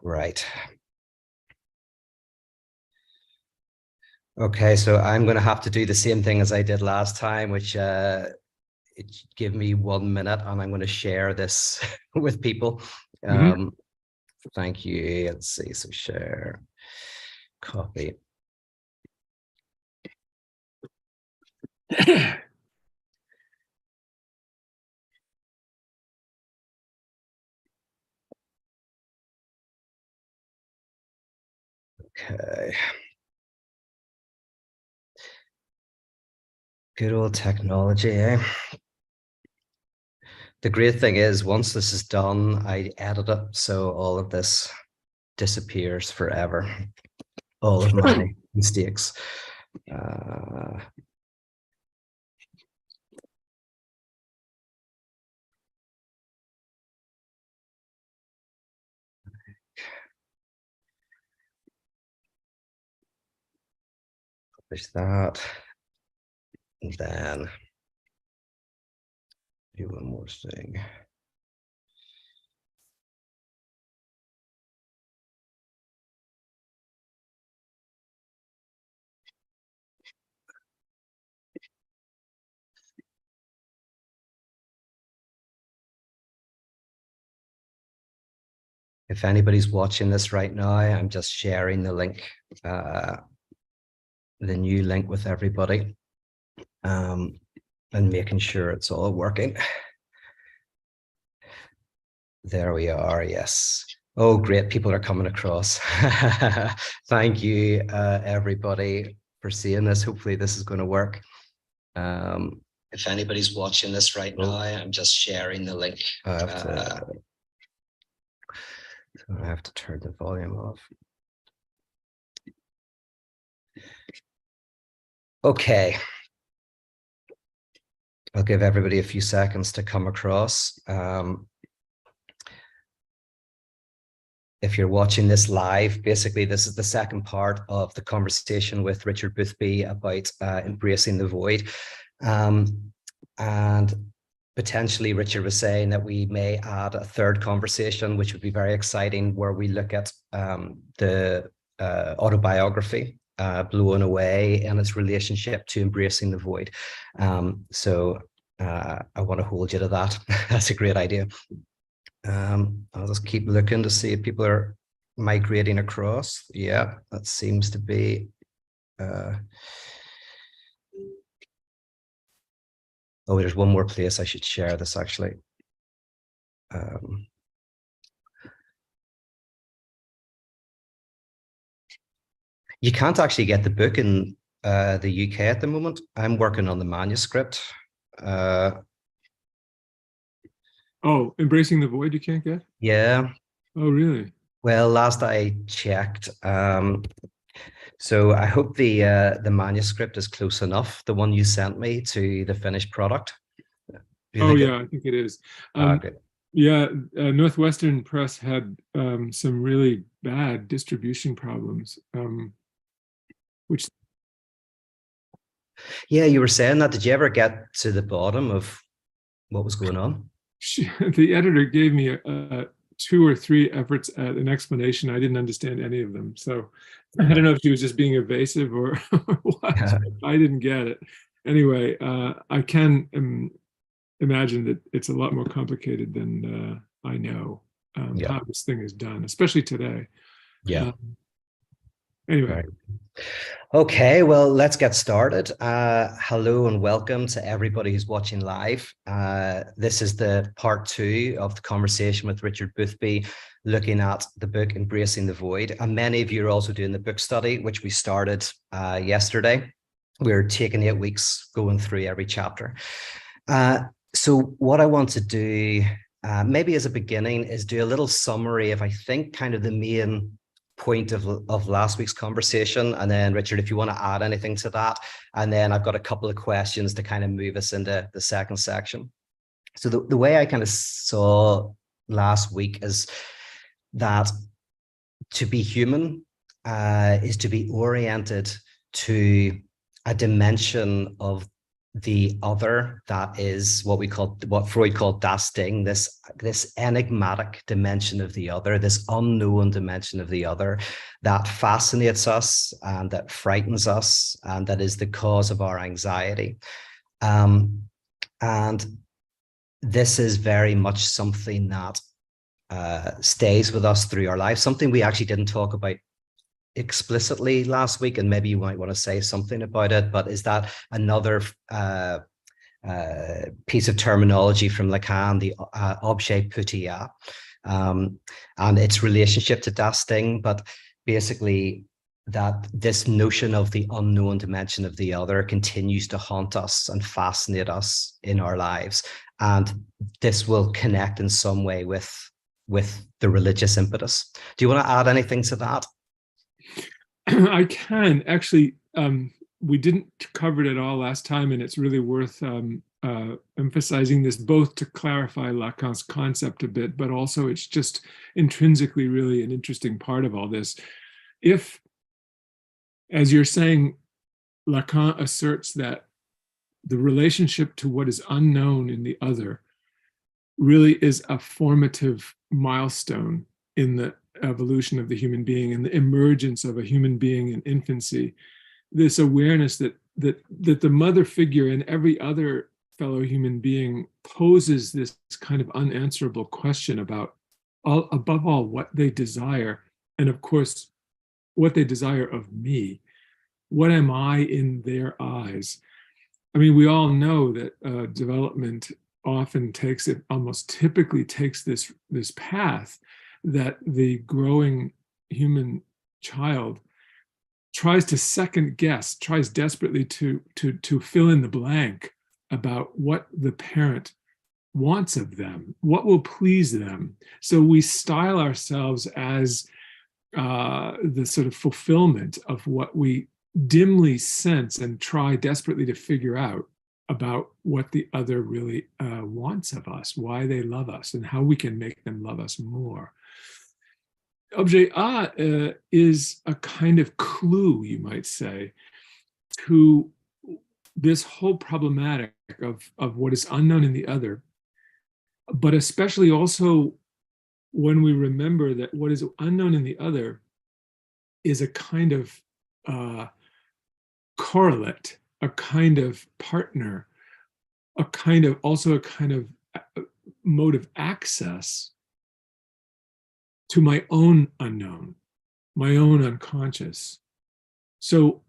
Right. Okay, so I'm going to have to do the same thing as I did last time, which give me 1 minute, and I'm going to share this with people. Thank you. Let's see. So share, copy. Okay. Good old technology, eh? The great thing is, once this is done, I edit it, so all of this disappears forever. All of my mistakes. Publish that. And then do one more thing. If anybody's watching this right now, I'm just sharing the link, the new link with everybody, and making sure it's all working. There we are, yes. Oh, great, people are coming across. Thank you, everybody, for seeing this. Hopefully this is going to work. If anybody's watching this right now, I'm just sharing the link. I have to turn the volume off. Okay. I'll give everybody a few seconds to come across. If you're watching this live, basically this is the second part of the conversation with Richard Boothby about embracing the void. And potentially Richard was saying that we may add a third conversation, which would be very exciting, where we look at the autobiography, Blown Away, and its relationship to embracing the void. So I want to hold you to that. That's a great idea. I'll just keep looking to see if people are migrating across. Yeah, that seems to be. Oh, there's one more place I should share this actually. You can't actually get the book in the UK at the moment. I'm working on the manuscript. Oh, Embracing the Void you can't get? Yeah. Oh, really? Well, last I checked, so I hope the manuscript is close enough, the one you sent me, to the finished product. Oh, yeah, I think it is. Good. Yeah, Northwestern Press had some really bad distribution problems, which... Yeah, you were saying that. Did you ever get to the bottom of what was going on? The editor gave me 2 or 3 efforts at an explanation. I didn't understand any of them. So I don't know if she was just being evasive or what. I didn't get it. Anyway, I can imagine that it's a lot more complicated than I know how this thing is done, especially today. Yeah. Anyway. Right. Okay, well, let's get started. Hello and welcome to everybody who's watching live. This is the part 2 of the conversation with Richard Boothby, looking at the book Embracing the Void. And many of you are also doing the book study, which we started yesterday. We're taking 8 weeks going through every chapter. So what I want to do, maybe as a beginning, is do a little summary of, I think, kind of the main point of last week's conversation. And then, Richard, if you want to add anything to that. And then I've got a couple of questions to kind of move us into the second section. So the way I kind of saw last week is that to be human is to be oriented to a dimension of the other, that is what Freud called das Ding, this enigmatic dimension of the other, this unknown dimension of the other that fascinates us and that frightens us and that is the cause of our anxiety. And this is very much something that stays with us through our life, something we actually didn't talk about explicitly last week, and maybe you might want to say something about it, but is that another piece of terminology from Lacan, the objet putia, and its relationship to das Ding, but basically that this notion of the unknown dimension of the other continues to haunt us and fascinate us in our lives, and this will connect in some way with the religious impetus. Do you want to add anything to that? I can actually. We didn't cover it at all last time, and it's really worth emphasizing this, both to clarify Lacan's concept a bit, but also it's just intrinsically really an interesting part of all this. If, as you're saying, Lacan asserts that the relationship to what is unknown in the other really is a formative milestone in the evolution of the human being and the emergence of a human being in infancy, this awareness that the mother figure and every other fellow human being poses this kind of unanswerable question about, above all, what they desire, and of course, what they desire of me. What am I in their eyes? I mean, we all know that development often almost typically takes this path, that the growing human child tries to second guess, tries desperately to fill in the blank about what the parent wants of them, what will please them. So we style ourselves as the sort of fulfillment of what we dimly sense and try desperately to figure out about what the other really wants of us, why they love us, and how we can make them love us more. Objet is a kind of clue, you might say, to this whole problematic of what is unknown in the other, but especially also when we remember that what is unknown in the other is a kind of correlate, a kind of partner, a kind of mode of access to my own unknown, my own unconscious. So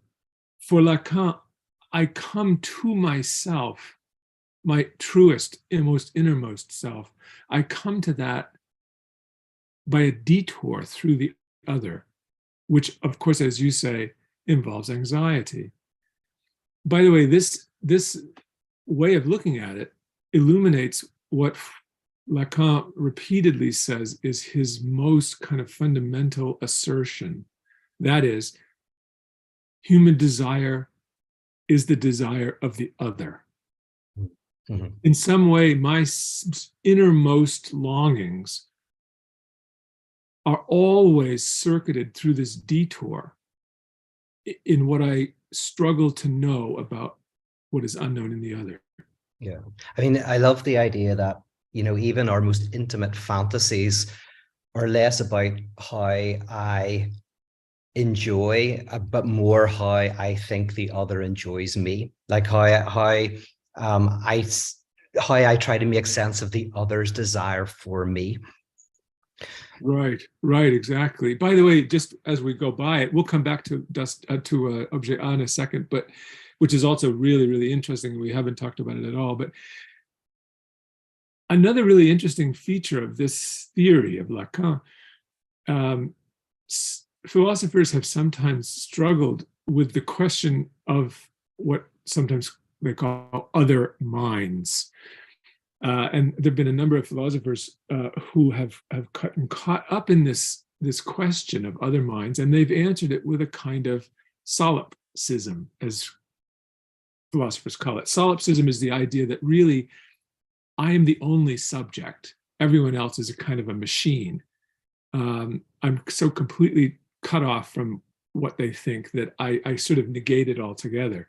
for Lacan, I come to myself, my truest and most innermost self. I come to that by a detour through the other, which, of course, as you say, involves anxiety. By the way, this way of looking at it illuminates what Lacan repeatedly says is his most kind of fundamental assertion. That is, human desire is the desire of the other. Mm-hmm. In some way, my innermost longings are always circuited through this detour in what I struggle to know about what is unknown in the other. Yeah. I mean, I love the idea that, you know, even our most intimate fantasies are less about how I enjoy, but more how I think the other enjoys me. Like how I try to make sense of the other's desire for me. Right, exactly. By the way, just as we go by it, we'll come back to Objet in a second, but which is also really, really interesting. We haven't talked about it at all. But another really interesting feature of this theory of Lacan, philosophers have sometimes struggled with the question of what sometimes they call other minds. And there have been a number of philosophers who have caught up in this question of other minds, and they've answered it with a kind of solipsism, as philosophers call it. Solipsism is the idea that really I am the only subject. Everyone else is a kind of a machine. I'm so completely cut off from what they think that I sort of negate it altogether.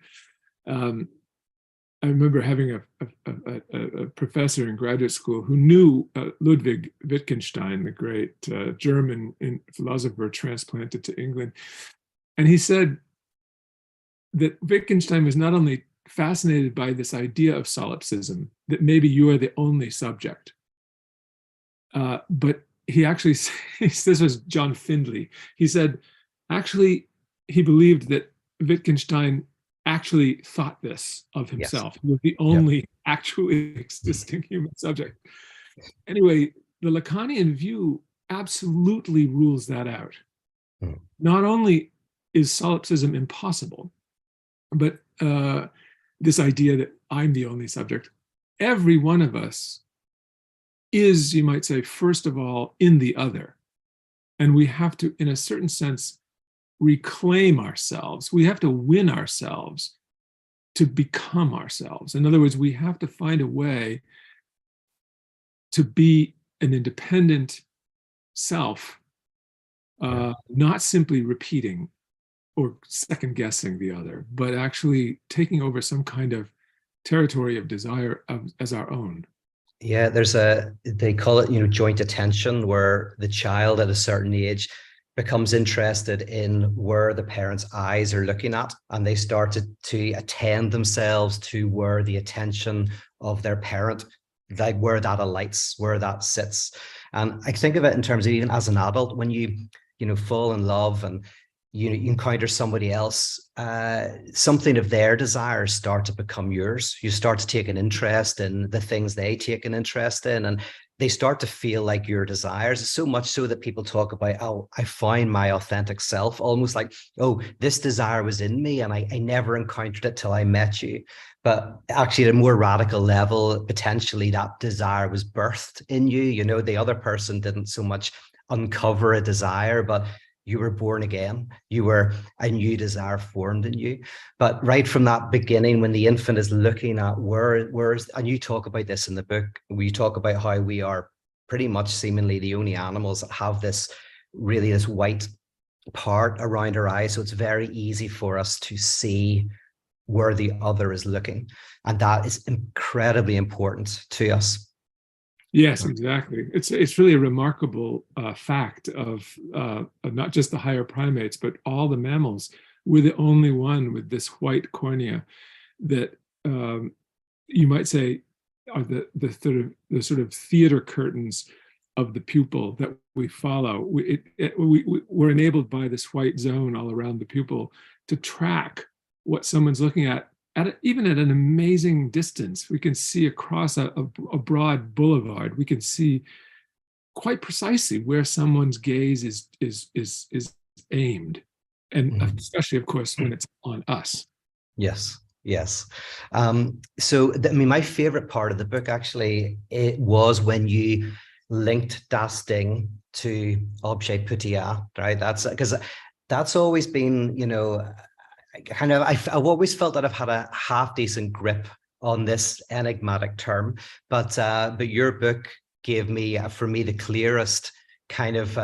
I remember having a professor in graduate school who knew Ludwig Wittgenstein, the great German philosopher transplanted to England. And he said that Wittgenstein was not only fascinated by this idea of solipsism, that maybe you are the only subject, but he actually, this was John Findlay, he said, actually, he believed that Wittgenstein actually thought this of himself. Yes. He was the only actually existing human subject. Anyway, the Lacanian view absolutely rules that out. Not only is solipsism impossible, but this idea that I'm the only subject, every one of us is, you might say, first of all, in the other. And we have to, in a certain sense, reclaim ourselves. We have to win ourselves to become ourselves. In other words, we have to find a way to be an independent self, not simply repeating or second guessing the other, but actually taking over some kind of territory of desire as our own. Yeah, they call it, joint attention, where the child at a certain age becomes interested in where the parents' eyes are looking at, and they start to attend themselves to where the attention of their parent, like where that alights, where that sits. And I think of it in terms of even as an adult, when you fall in love and you encounter somebody else, something of their desires start to become yours. You start to take an interest in the things they take an interest in, and they start to feel like your desires, so much so that people talk about, oh, I find my authentic self, almost like, oh, this desire was in me and I never encountered it till I met you. But actually, at a more radical level, potentially that desire was birthed in you. The other person didn't so much uncover a desire, but you were born again. You were a new desire formed in you. But right from that beginning, when the infant is looking at where's, and you talk about this in the book, we talk about how we are pretty much seemingly the only animals that have this white part around our eyes. So it's very easy for us to see where the other is looking. And that is incredibly important to us. Yes, exactly. It's really a remarkable fact of not just the higher primates, but all the mammals. We're the only one with this white cornea that you might say are the sort of theater curtains of the pupil that we follow. We're enabled by this white zone all around the pupil to track what someone's looking at. Even at an amazing distance. We can see across a broad boulevard. We can see quite precisely where someone's gaze is aimed, and especially, of course, when it's on us. Yes. So, my favorite part of the book, actually, it was when you linked das Ding to objet putia, right? That's because that's always been, I've always felt that I've had a half decent grip on this enigmatic term, but your book gave me, for me, the clearest kind of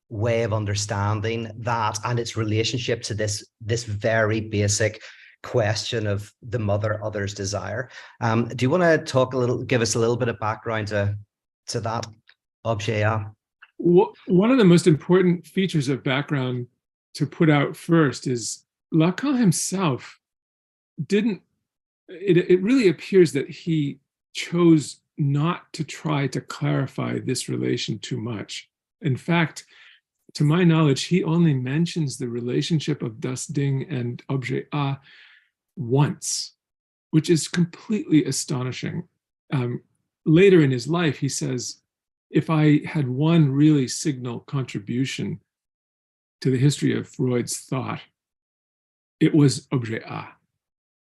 way of understanding that and its relationship to this very basic question of the mother other's desire. Do you want to give us a little bit of background to that objet? One of the most important features of background to put out first is Lacan himself it really appears that he chose not to try to clarify this relation too much. In fact, to my knowledge, he only mentions the relationship of das Ding and objet A once, which is completely astonishing. Later in his life, he says, if I had one really signal contribution to the history of Freud's thought, it was objet A.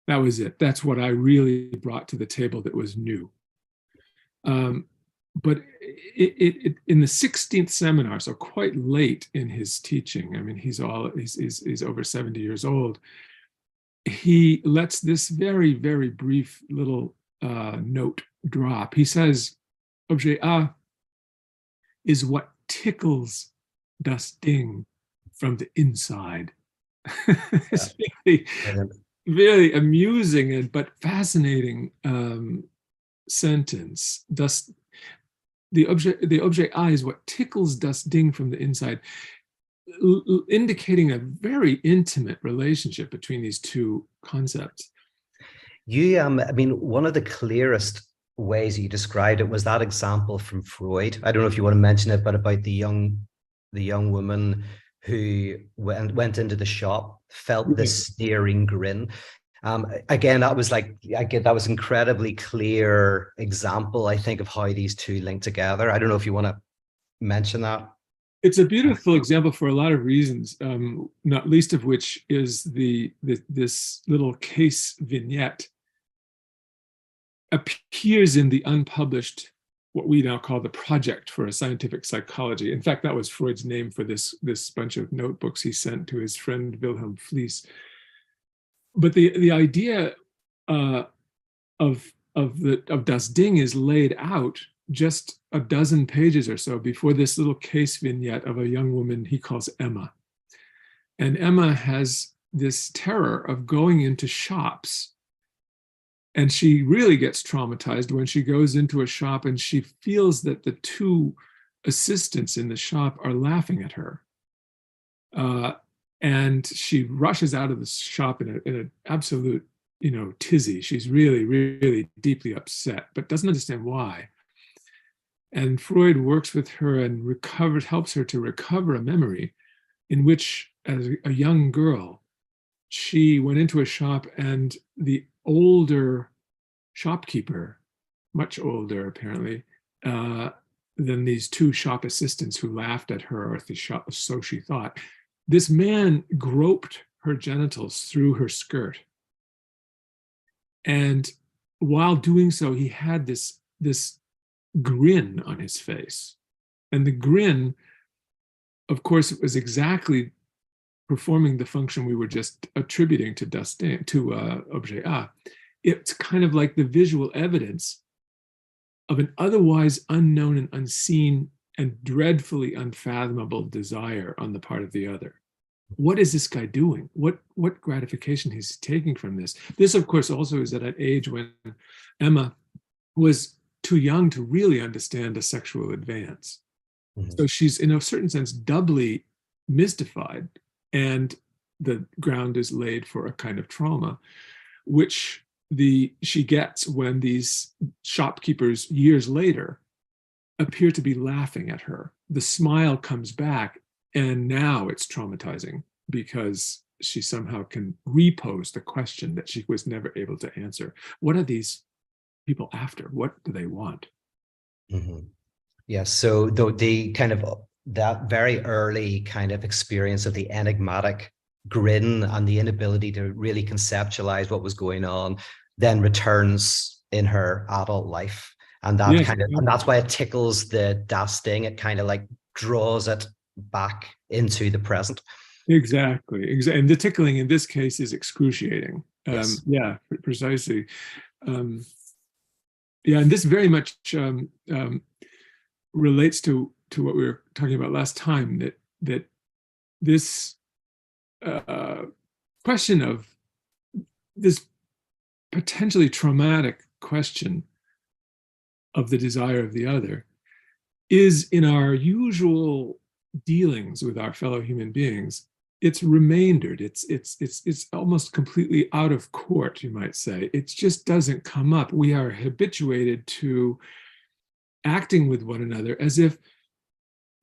That was it. That's what I really brought to the table that was new. But in the 16th seminar, so quite late in his teaching, I mean, he's over 70 years old, he lets this very, very brief little note drop. He says, objet A is what tickles das Ding from the inside. It's really very amusing and but fascinating sentence. Thus, the objet A is what tickles das Ding from the inside, indicating a very intimate relationship between these two concepts. I mean, one of the clearest ways you described it was that example from Freud. I don't know if you want to mention it, but about the young woman who went into the shop, felt this sneering grin. Again, that was incredibly clear example, I think, of how these two link together. I don't know if you want to mention that. It's a beautiful example for a lot of reasons, not least of which is this little case vignette appears in the unpublished, what we now call the Project for a Scientific Psychology. In fact, that was Freud's name for this bunch of notebooks he sent to his friend Wilhelm Fliess. But the idea of Das Ding is laid out just a dozen pages or so before this little case vignette of a young woman he calls Emma. And Emma has this terror of going into shops. And she really gets traumatized when she goes into a shop and she feels that the two assistants in the shop are laughing at her. And she rushes out of the shop in an absolute, tizzy. She's really, really deeply upset, but doesn't understand why. And Freud works with her and helps her to recover a memory in which, as a young girl, she went into a shop and the older shopkeeper, much older apparently, than these two shop assistants who laughed at her, or so she thought, this man groped her genitals through her skirt. And while doing so, he had this grin on his face. And the grin, of course, was exactly performing the function we were just attributing to objet A. It's kind of like the visual evidence of an otherwise unknown and unseen and dreadfully unfathomable desire on the part of the other. What is this guy doing? What gratification he's taking from this? This, of course, also is at an age when Emma was too young to really understand a sexual advance. Mm-hmm. So she's, in a certain sense, doubly mystified, and the ground is laid for a kind of trauma, which she gets when these shopkeepers years later appear to be laughing at her. The smile comes back, and now it's traumatizing because she somehow can repose the question that she was never able to answer. What are these people after? What do they want? Mm-hmm. Yeah, so the kind of that very early kind of experience of the enigmatic grin and the inability to really conceptualize what was going on then returns in her adult life. And that and that's why it tickles the Das Ding. It kind of like draws it back into the present. Exactly. And the tickling in this case is excruciating. Yes. Yeah, precisely. Yeah, and this very much relates to what we were talking about last time, that this question of this potentially traumatic question of the desire of the other is, in our usual dealings with our fellow human beings, it's remaindered. It's almost completely out of court, you might say. It just doesn't come up. We are habituated to acting with one another as if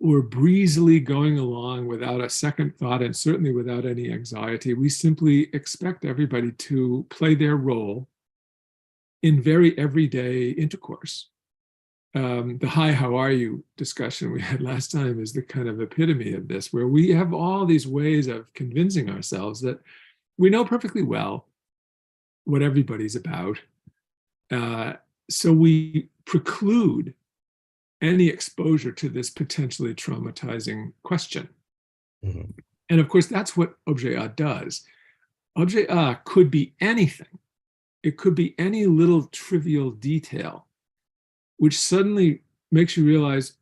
we're breezily going along without a second thought, and certainly without any anxiety. We simply expect everybody to play their role in very everyday intercourse. The "hi, how are you" discussion we had last time is the kind of epitome of this, where we have all these ways of convincing ourselves that we know perfectly well what everybody's about. So we preclude any exposure to this potentially traumatizing question. Mm-hmm. And of course, that's what objet A does. Objet A could be anything. It could be any little trivial detail, which suddenly makes you realize,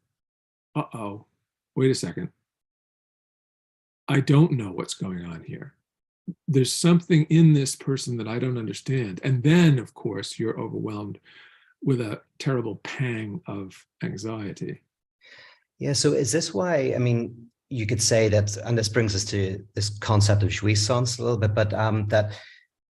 uh-oh, wait a second. I don't know what's going on here. there's something in this person that I don't understand. And then, of course, you're overwhelmed with a terrible pang of anxiety. Yeah. So is this why, I mean, you could say that, and this brings us to this concept of jouissance a little bit, but that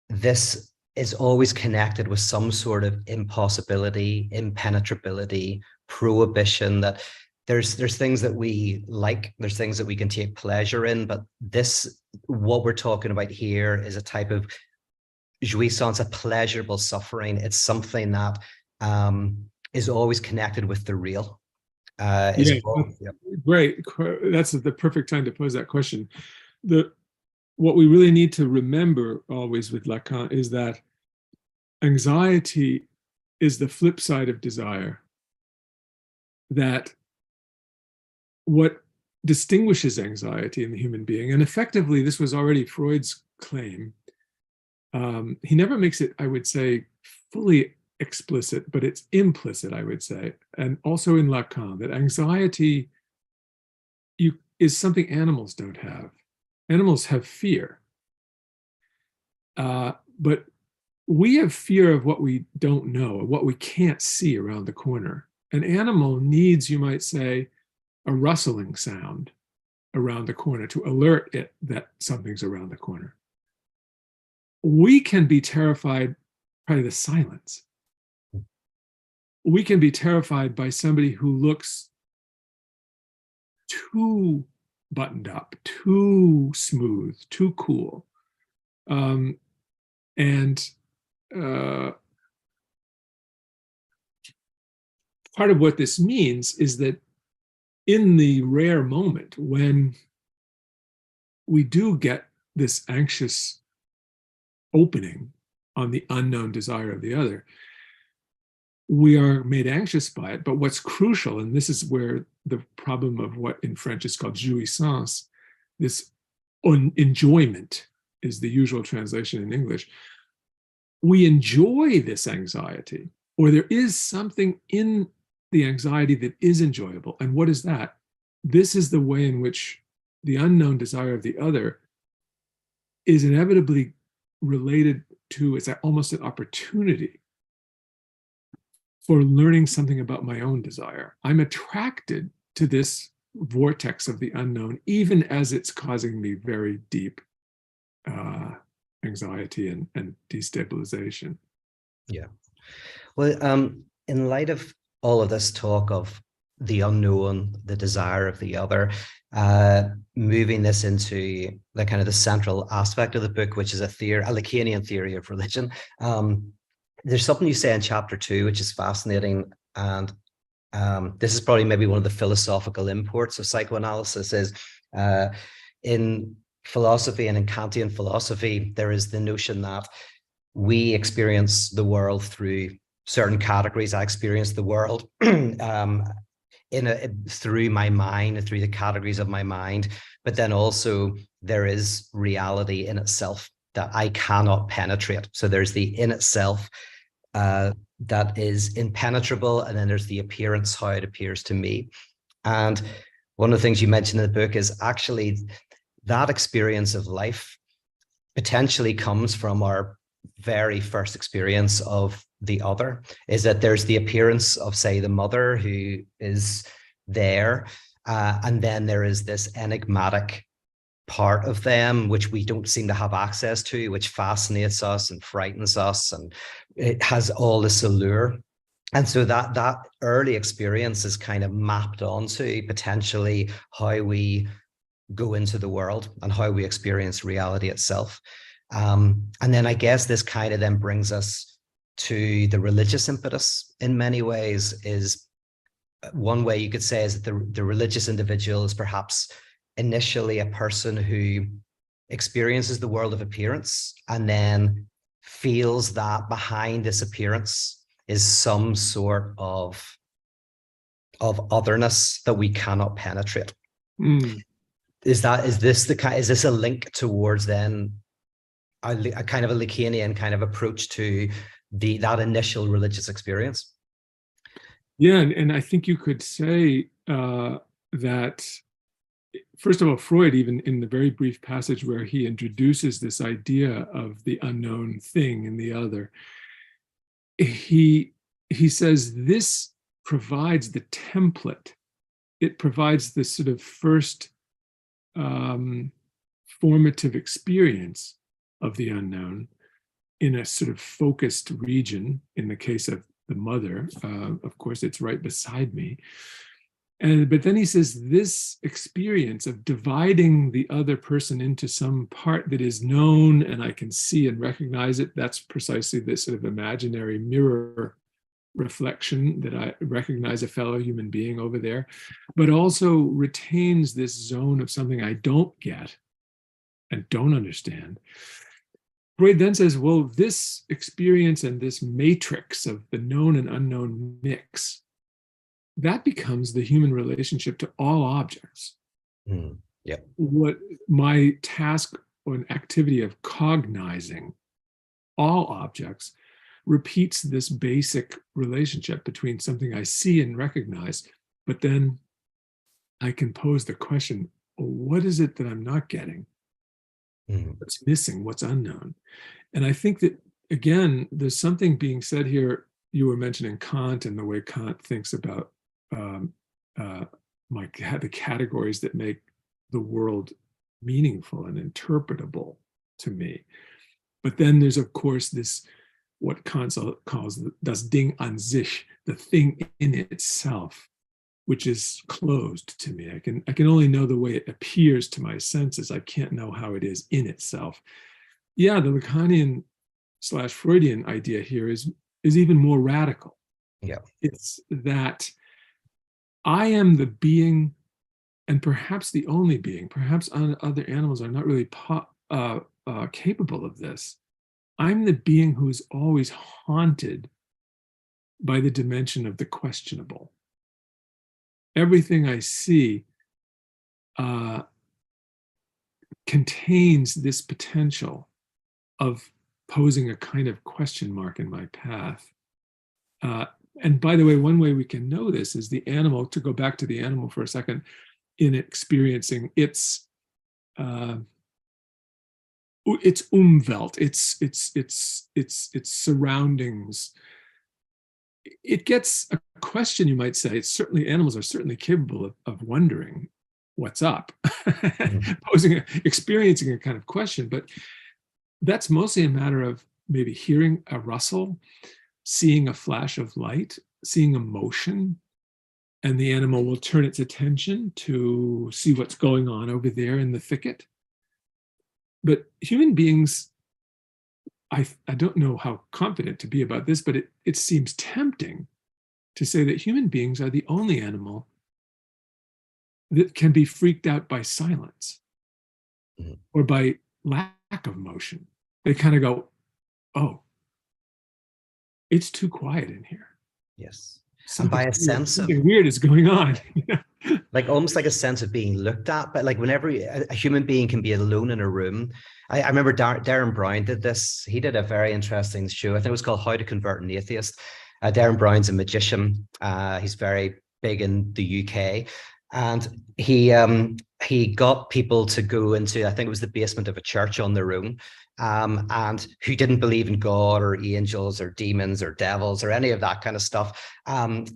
this is always connected with some sort of impossibility, impenetrability, prohibition, that there's things that we like, there's things that we can take pleasure in, but this, what we're talking about here, is a type of jouissance, a pleasurable suffering. It's something that is always connected with the real. Yeah, Yeah. great. That's the perfect time to pose that question. What we really need to remember always with Lacan is that anxiety is the flip side of desire. That what distinguishes anxiety in the human being, and effectively this was already Freud's claim. He never makes it, I would say, fully explicit, but it's implicit, I would say, and also in Lacan, that anxiety is something animals don't have. Animals have fear, but we have fear of what we don't know, what we can't see around the corner. An animal needs, you might say, a rustling sound around the corner to alert it that something's around the corner. We can be terrified by the silence. We can be terrified by somebody who looks too buttoned up, too smooth, too cool. And part of what this means is that in the rare moment when we do get this anxious opening on the unknown desire of the other, we are made anxious by it. But what's crucial, and this is where the problem of what in French is called jouissance, this enjoyment is the usual translation in English. We enjoy this anxiety, or there is something in the anxiety that is enjoyable. And what is that? This is the way in which the unknown desire of the other is inevitably related to, it's almost an opportunity for learning something about my own desire. I'm attracted to this vortex of the unknown, even as it's causing me very deep anxiety and destabilization. Yeah. Well, in light of all of this talk of the unknown, the desire of the other, moving this into the kind of the central aspect of the book, which is a Lacanian theory of religion. There's something you say in chapter 2, which is fascinating. And this is probably maybe one of the philosophical imports of psychoanalysis, is in philosophy and in Kantian philosophy, there is the notion that we experience the world through certain categories. I experience the world through my mind, through the categories of my mind, but then also there is reality in itself that I cannot penetrate. So there's the in itself that is impenetrable, and then there's the appearance, how it appears to me. And one of the things you mentioned in the book is actually that experience of life potentially comes from our very first experience of the other, is that there's the appearance of, say, the mother who is there, and then there is this enigmatic part of them which we don't seem to have access to, which fascinates us and frightens us, and it has all this allure. And so that early experience is kind of mapped onto potentially how we go into the world and how we experience reality itself. And then I guess this kind of then brings us to the religious impetus in many ways. Is one way you could say is that the religious individual is perhaps initially a person who experiences the world of appearance and then feels that behind this appearance is some sort of otherness that we cannot penetrate. Is this a link towards then a kind of a Lacanian kind of approach to that initial religious experience? Yeah, and I think you could say that first of all, Freud, even in the very brief passage where he introduces this idea of the unknown thing in the other, he says this provides the template. It provides the sort of first formative experience of the unknown in a sort of focused region. In the case of the mother, of course, it's right beside me. But then he says this experience of dividing the other person into some part that is known and I can see and recognize it, that's precisely this sort of imaginary mirror reflection that I recognize a fellow human being over there, but also retains this zone of something I don't get and don't understand. Freud then says, well, this experience and this matrix of the known and unknown mix, that becomes the human relationship to all objects. Yep. What my task or an activity of cognizing all objects repeats this basic relationship between something I see and recognize, but then I can pose the question, what is it that I'm not getting? What's missing? What's unknown? And I think that, again, there's something being said here. You were mentioning Kant and the way Kant thinks about the categories that make the world meaningful and interpretable to me. But then there's, of course, this, what Kant calls das Ding an sich, the thing in itself, which is closed to me. I can only know the way it appears to my senses. I can't know how it is in itself. Yeah, the Lacanian / Freudian idea here is even more radical. Yeah. It's that I am the being, and perhaps the only being, perhaps other animals are not really capable of this. I'm the being who is always haunted by the dimension of the questionable. Everything I see contains this potential of posing a kind of question mark in my path. And by the way, one way we can know this is the animal, to go back to the animal for a second, in experiencing its Umwelt, its surroundings. It gets a question, you might say. It's certainly, animals are certainly capable of wondering what's up, experiencing a kind of question, but that's mostly a matter of maybe hearing a rustle, seeing a flash of light, seeing a motion, and the animal will turn its attention to see what's going on over there in the thicket. But human beings, I don't know how confident to be about this, but it seems tempting to say that human beings are the only animal that can be freaked out by silence or by lack of motion. They kind of go, oh, it's too quiet in here. Yes. And by a sense of something weird is going on. like almost like a sense of being looked at. But like whenever a human being can be alone in a room, I remember Darren Brown did this. He did a very interesting show. I think it was called How to Convert an Atheist. Darren Brown's a magician. He's very big in the UK. And he got people to go into, I think it was the basement of a church on their own, and who didn't believe in God or angels or demons or devils or any of that kind of stuff, and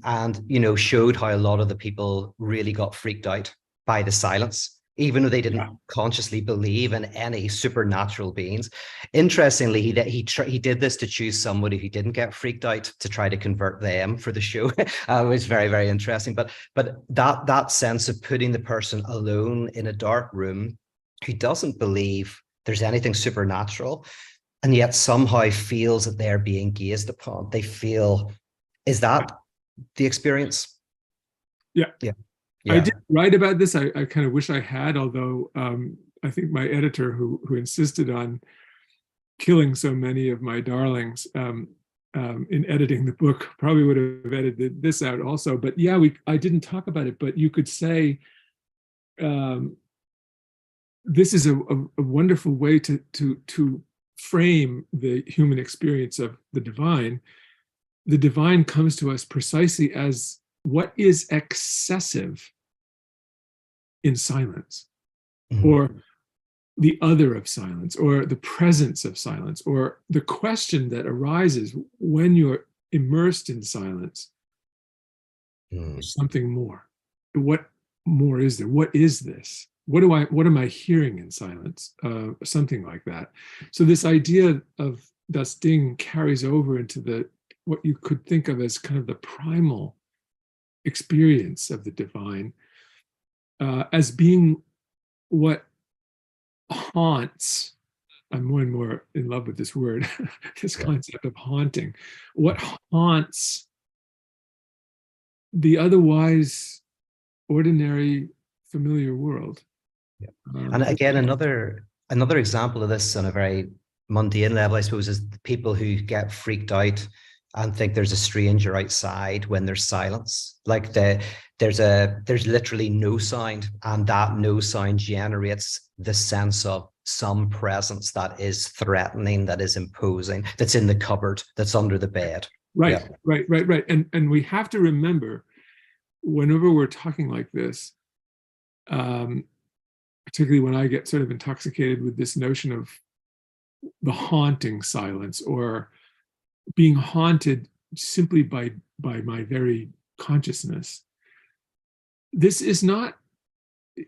showed how a lot of the people really got freaked out by the silence, even though they didn't consciously believe in any supernatural beings. Interestingly, he did this to choose somebody who didn't get freaked out, to try to convert them for the show. It was very, very interesting. But that sense of putting the person alone in a dark room who doesn't believe there's anything supernatural, and yet somehow feels that they're being gazed upon. They feel, is that the experience? Yeah. Yeah. I did write about this. I kind of wish I had, although I think my editor, who insisted on killing so many of my darlings in editing the book, probably would have edited this out also. But yeah, I didn't talk about it, but you could say this is a wonderful way to frame the human experience of the divine. The divine comes to us precisely as what is excessive in silence, Mm. or the other of silence, or the presence of silence, or the question that arises when you're immersed in silence. Mm. There's something more. What more is there? What is this? What am I hearing in silence? Something like that. So this idea of das Ding carries over into what you could think of as kind of the primal experience of the divine, as being what haunts. I'm more and more in love with this word, this concept of haunting. What haunts the otherwise ordinary, familiar world. Yeah. And again, another example of this on a very mundane level, I suppose, is the people who get freaked out and think there's a stranger outside when there's silence. Like there's literally no sound, and that no sound generates the sense of some presence that is threatening, that is imposing, that's in the cupboard, that's under the bed. Right, Yeah. right. And we have to remember, whenever we're talking like this, particularly when I get sort of intoxicated with this notion of the haunting silence, or being haunted simply by my very consciousness. This is not,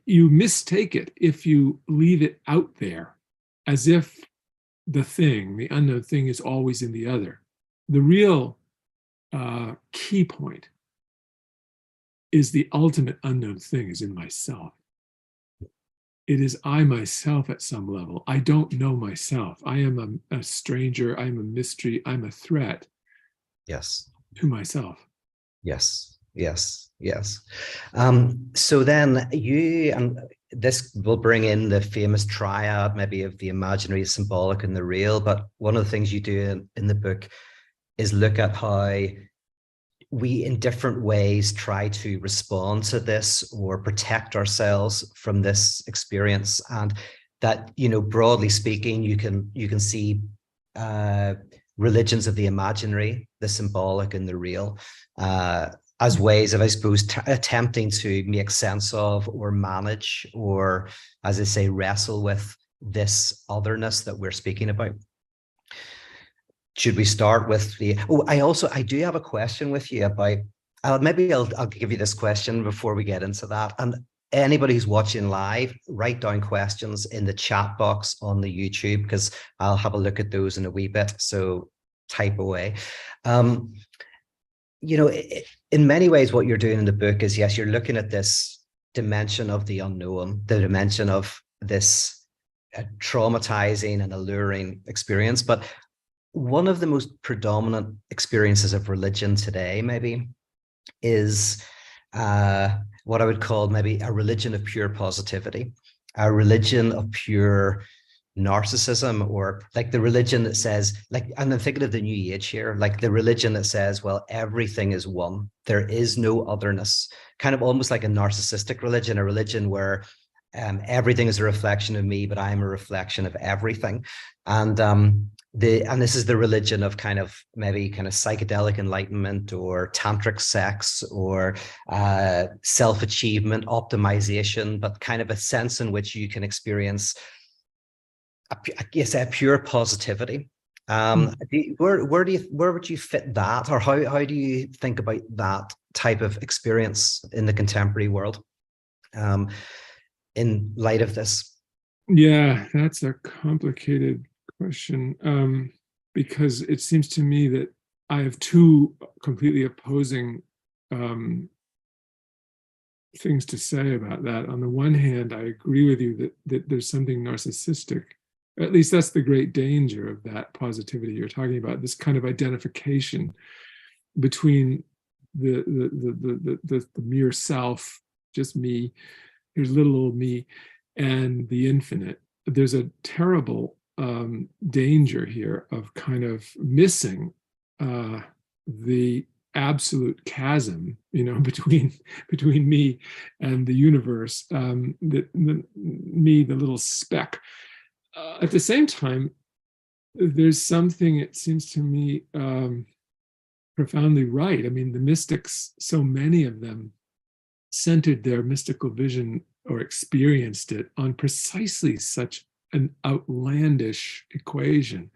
you mistake it if you leave it out there as if the unknown thing, is always in the other. The real key point is the ultimate unknown thing is in myself. It is I myself at some level. I don't know myself. I am a stranger. I'm a mystery. I'm a threat. Yes. To myself. Yes. Yes. Yes. So then and this will bring in the famous triad, maybe of the imaginary, symbolic, and the real. But one of the things you do in the book is look at how we in different ways try to respond to this or protect ourselves from this experience, and that, broadly speaking, you can see religions of the imaginary, the symbolic, and the real, as ways of, I suppose, attempting to make sense of or manage, or, as I say, wrestle with this otherness that we're speaking about. Should we start with I do have a question with you about, I'll give you this question before we get into that. And anybody who's watching live, write down questions in the chat box on the YouTube, because I'll have a look at those in a wee bit. So type away. In many ways, what you're doing in the book is, yes, you're looking at this dimension of the unknown, the dimension of this traumatizing and alluring experience. But one of the most predominant experiences of religion today, maybe, is what I would call maybe a religion of pure positivity, a religion of pure narcissism, or like the religion that says, like, and I'm thinking of the New Age here, like the religion that says, well, everything is one, there is no otherness, kind of almost like a narcissistic religion, a religion where everything is a reflection of me, but I'm a reflection of everything. And this is the religion of kind of psychedelic enlightenment, or tantric sex, or self-achievement, optimization, but kind of a sense in which you can experience a pure positivity. Where would you fit that, or how do you think about that type of experience in the contemporary world, in light of this? Yeah, that's a complicated question, because it seems to me that I have two completely opposing things to say about that. On the one hand, I agree with you that there's something narcissistic. At least that's the great danger of that positivity you're talking about, this kind of identification between the mere self, just me, here's little old me, and the infinite. There's a terrible danger here of kind of missing the absolute chasm, between me and the universe, me, the little speck. At the same time, there's something, it seems to me, profoundly right. I mean, the mystics, so many of them centered their mystical vision or experienced it on precisely such an outlandish equation.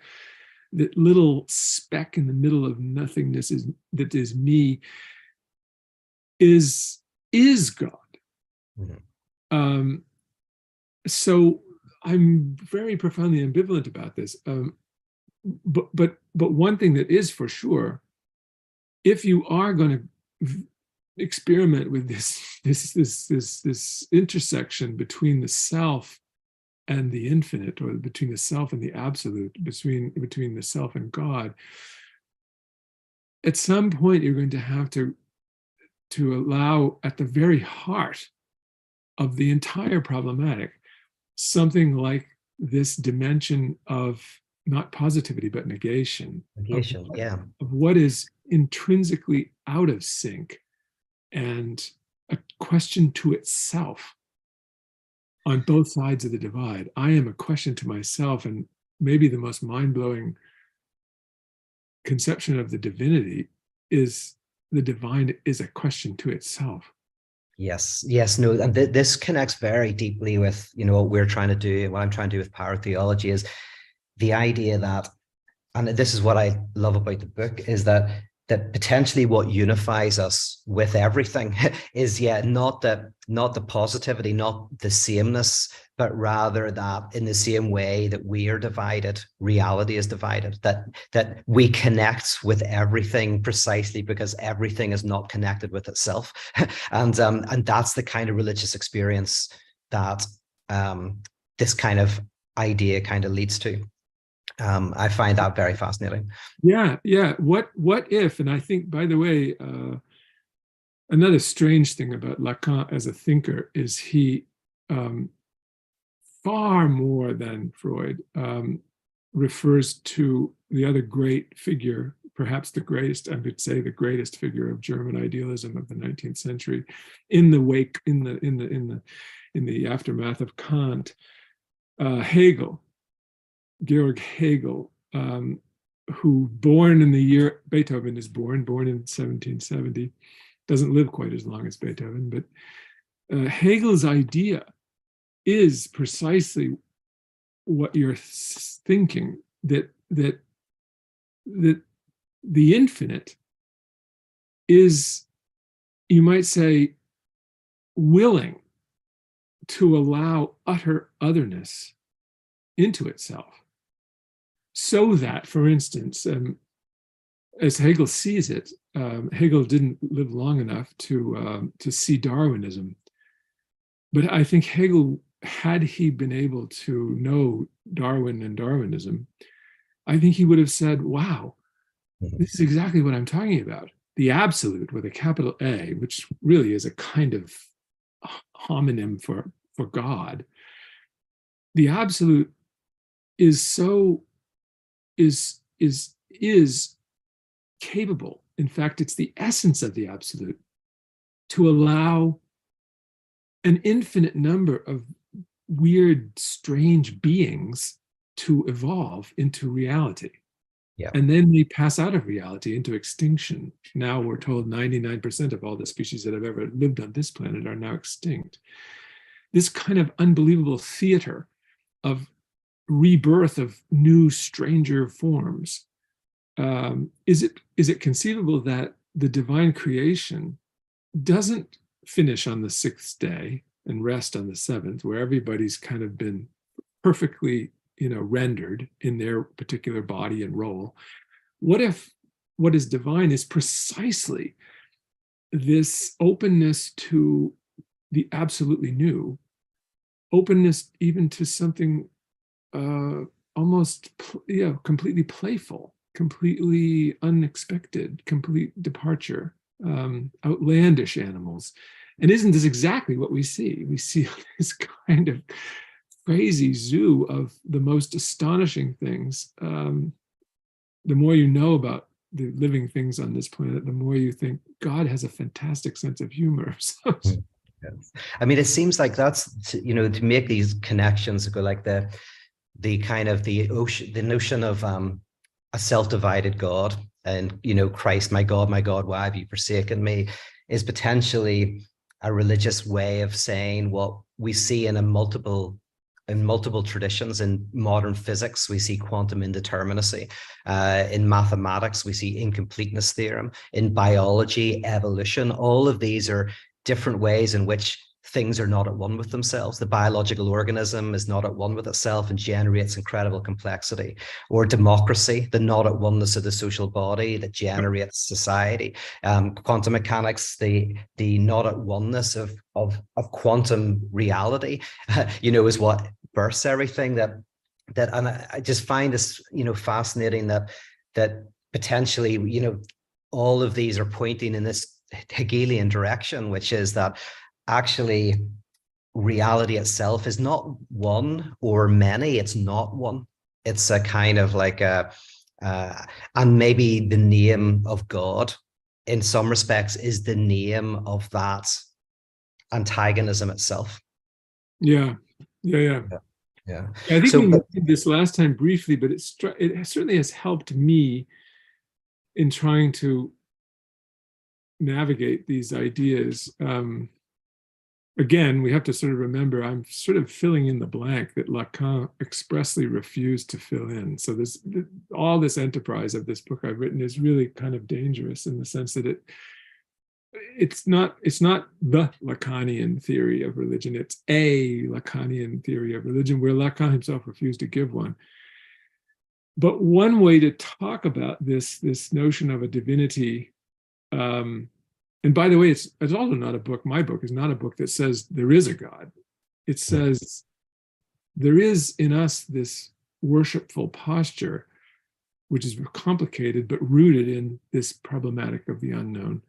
That little speck in the middle of nothingness that is me is God. Mm-hmm. So I'm very profoundly ambivalent about this. But one thing that is for sure, if you are going to experiment with this intersection between the self and the infinite, or between the self and the absolute, between the self and God, at some point you're going to have to allow, at the very heart of the entire problematic, something like this dimension of not positivity but negation, of what is intrinsically out of sync and a question to itself on both sides of the divide. I am a question to myself, and maybe the most mind-blowing conception of the divinity is the divine is a question to itself. Yes, no, and this connects very deeply with, what we're trying to do, and what I'm trying to do with paratheology is the idea that, and this is what I love about the book, is that potentially what unifies us with everything is not the positivity, not the sameness, but rather that in the same way that we are divided, reality is divided, that we connect with everything precisely because everything is not connected with itself. And that's the kind of religious experience that this kind of idea kind of leads to. I find that very fascinating. Yeah. What if, and I think, by the way, another strange thing about Lacan as a thinker is he, far more than Freud, refers to the other great figure, perhaps the greatest, I would say the greatest figure of German idealism of the 19th century, in the aftermath of Kant, Hegel. Georg Hegel, who born in the year Beethoven is born in 1770, doesn't live quite as long as Beethoven, but Hegel's idea is precisely what you're thinking, that the infinite is, you might say, willing to allow utter otherness into itself. So that, for instance, as Hegel sees it, Hegel didn't live long enough to see Darwinism. But I think Hegel, had he been able to know Darwin and Darwinism, I think he would have said, wow, this is exactly what I'm talking about. The absolute with a capital A, which really is a kind of homonym for God. The absolute is capable, in fact, it's the essence of the absolute, to allow an infinite number of weird, strange beings to evolve into reality. Yeah. And then they pass out of reality into extinction. Now we're told 99% of all the species that have ever lived on this planet are now extinct. This kind of unbelievable theater of rebirth of new, stranger forms. Is it conceivable that the divine creation doesn't finish on the sixth day and rest on the seventh, where everybody's kind of been perfectly, rendered in their particular body and role? What if what is divine is precisely this openness to the absolutely new, openness even to something almost completely playful, completely unexpected, complete departure, outlandish animals? And isn't this exactly what we see? We see this kind of crazy zoo of the most astonishing things. The more you know about the living things on this planet, the more you think God has a fantastic sense of humor. Yes. I mean, it seems like that's, to make these connections, go like the kind of the notion of a self-divided God, and Christ, my God, why have you forsaken me, is potentially a religious way of saying what we see in multiple traditions. In modern physics, we see quantum indeterminacy. In mathematics, we see incompleteness theorem. In biology, evolution. All of these are different ways in which things are not at one with themselves. The biological organism is not at one with itself and generates incredible complexity. Or democracy, the not at oneness of the social body that generates society. Quantum mechanics, the not at oneness of quantum reality, is what bursts everything. And I just find this, fascinating that potentially, all of these are pointing in this Hegelian direction, which is that actually reality itself is not one or many. It's not one. It's a kind of like and maybe the name of God in some respects is the name of that antagonism itself. Yeah. I think we mentioned this last time briefly, but it certainly has helped me in trying to navigate these ideas. Again, we have to sort of remember, I'm sort of filling in the blank that Lacan expressly refused to fill in. So all this enterprise of this book I've written is really kind of dangerous in the sense that it's not the Lacanian theory of religion. It's a Lacanian theory of religion where Lacan himself refused to give one. But one way to talk about this notion of a divinity, and by the way, it's also not a book. My book is not a book that says there is a God. It says there is in us this worshipful posture, which is complicated, but rooted in this problematic of the unknown.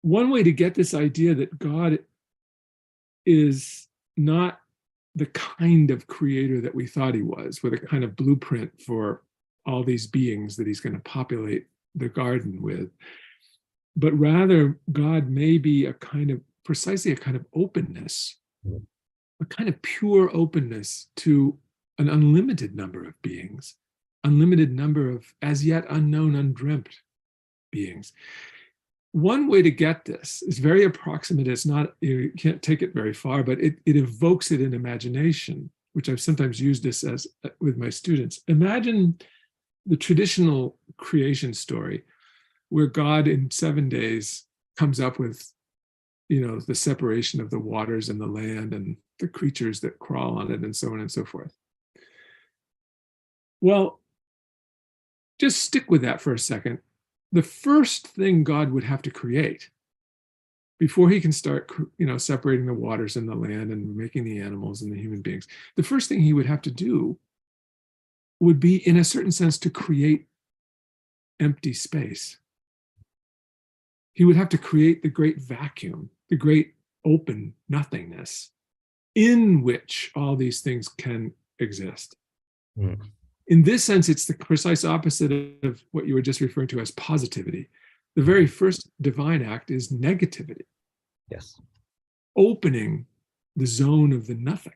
One way to get this idea that God is not the kind of creator that we thought he was, with a kind of blueprint for all these beings that he's going to populate the garden with, but rather God may be precisely a kind of openness, a kind of pure openness to an unlimited number of beings, unlimited number of as yet unknown, undreamt beings. One way to get this is very approximate. It's not, you can't take it very far, but it evokes it in imagination, which I've sometimes used this as with my students. Imagine the traditional creation story where God in 7 days comes up with, the separation of the waters and the land and the creatures that crawl on it and so on and so forth. Well, just stick with that for a second. The first thing God would have to create before he can start, separating the waters and the land and making the animals and the human beings, the first thing he would have to do would be, in a certain sense, to create empty space. He would have to create the great vacuum, the great open nothingness in which all these things can exist. In this sense, it's the precise opposite of what you were just referring to as positivity. The very first divine act is negativity. Yes. Opening the zone of the nothing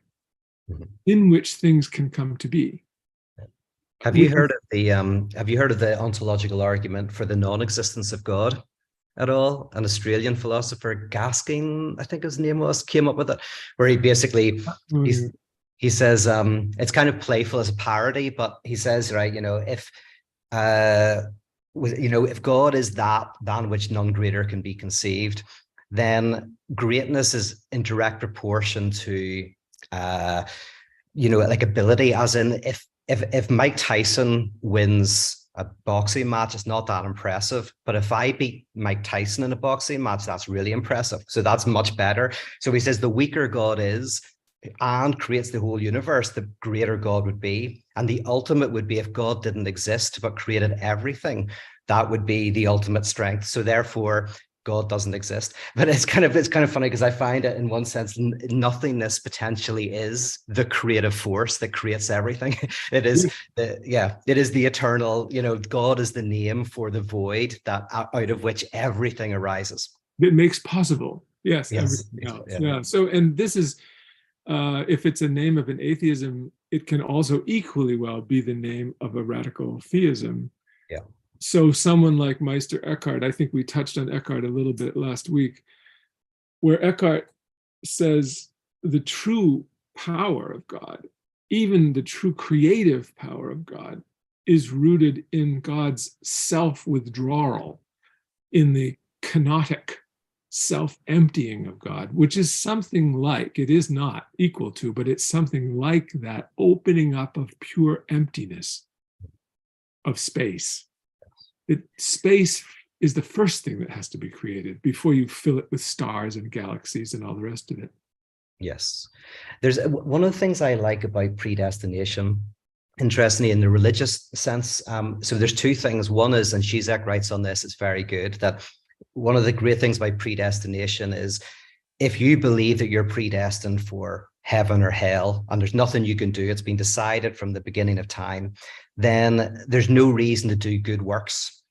in which things can come to be. Have you heard of the ontological argument for the non-existence of God at all? An Australian philosopher, Gaskin, I think his name was, came up with it, where he basically he says it's kind of playful as a parody, but he says, right, if God is that than which none greater can be conceived, then greatness is in direct proportion to like ability, as in if Mike Tyson wins a boxing match, it's not that impressive. But if I beat Mike Tyson in a boxing match, that's really impressive. So that's much better. So he says the weaker God is and creates the whole universe, the greater God would be. And the ultimate would be if God didn't exist but created everything. That would be the ultimate strength. So therefore, God doesn't exist. But it's kind of funny because I find it, in one sense, nothingness potentially is the creative force that creates everything. It is it is the eternal, God is the name for the void that out of which everything arises. It makes possible. Yes. Everything else. Yeah. So, and this is, if it's a name of an atheism, it can also equally well be the name of a radical theism. Yeah. So someone like Meister Eckhart, I think we touched on Eckhart a little bit last week, where Eckhart says the true power of God, even the true creative power of God, is rooted in God's self-withdrawal, in the kenotic self-emptying of God, which is something like, it is not equal to, but it's something like that opening up of pure emptiness of space. That space is the first thing that has to be created before you fill it with stars and galaxies and all the rest of it. Yes. There's one of the things I like about predestination, interestingly, in the religious sense. So there's two things. One is, and Zizek writes on this, it's very good, that one of the great things about predestination is if you believe that you're predestined for heaven or hell, and there's nothing you can do, it's been decided from the beginning of time, then there's no reason to do good works,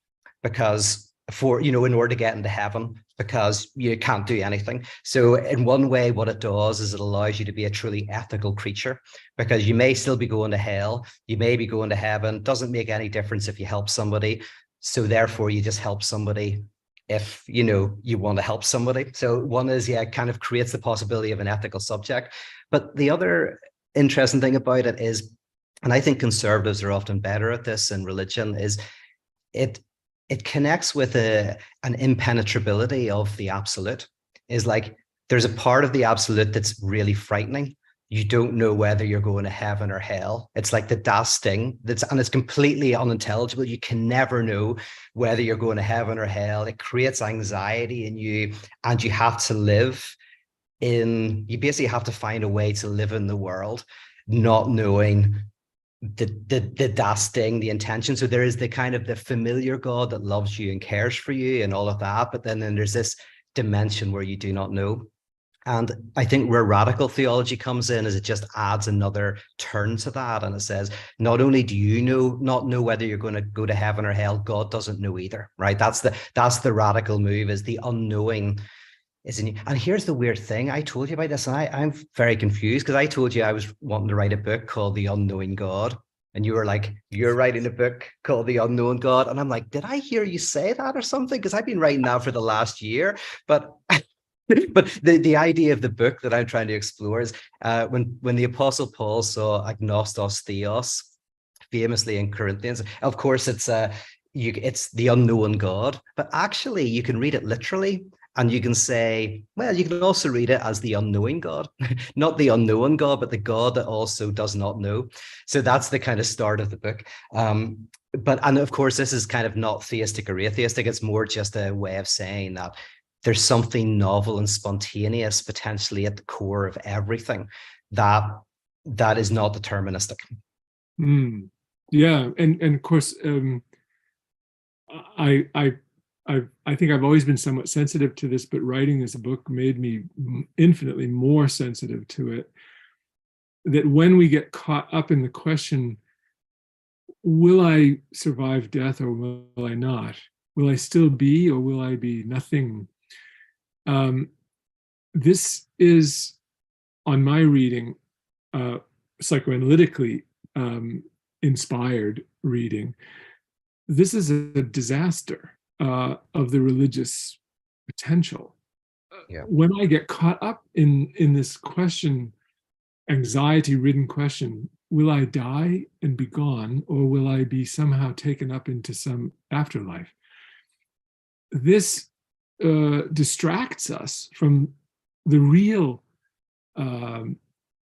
because in order to get into heaven, because you can't do anything. So in one way, what it does is it allows you to be a truly ethical creature, because you may still be going to hell, you may be going to heaven, doesn't make any difference if you help somebody. So therefore you just help somebody if you want to help somebody. So one is, it kind of creates the possibility of an ethical subject. But the other interesting thing about it is, and I think conservatives are often better at this in religion, is it connects with an impenetrability of the absolute. Is like there's a part of the absolute that's really frightening. You don't know whether you're going to heaven or hell. It's like the Das Ding, and it's completely unintelligible. You can never know whether you're going to heaven or hell. It creates anxiety in you, and you have to you basically have to find a way to live in the world, not knowing the Das Ding, the intention. So there is the kind of the familiar God that loves you and cares for you and all of that, but then there's this dimension where you do not know. And I think where radical theology comes in is it just adds another turn to that. And it says, not only do you not know whether you're going to go to heaven or hell, God doesn't know either, right? That's the radical move, is the unknowing is in you. And here's the weird thing. I told you about this, and I'm very confused, because I told you I was wanting to write a book called The Unknowing God. And you were like, you're writing a book called The Unknown God. And I'm like, did I hear you say that or something? Because I've been writing that for the last year. But the idea of the book that I'm trying to explore is when the Apostle Paul saw agnostos theos, famously in Corinthians, of course it's the unknown God, but actually you can read it literally, and you can say, well, you can also read it as the unknowing God, not the unknown God, but the God that also does not know. So that's the kind of start of the book. And of course, this is kind of not theistic or atheistic. It's more just a way of saying that there's something novel and spontaneous potentially at the core of everything that is not deterministic. Yeah, and of course, I think I've always been somewhat sensitive to this, but writing this book made me infinitely more sensitive to it. That when we get caught up in the question, will I survive death or will I not? Will I still be or will I be nothing? This is, on my reading, psychoanalytically inspired reading. This is a disaster of the religious potential. Yeah. When I get caught up in this question, anxiety-ridden question, will I die and be gone, or will I be somehow taken up into some afterlife? This distracts us from the real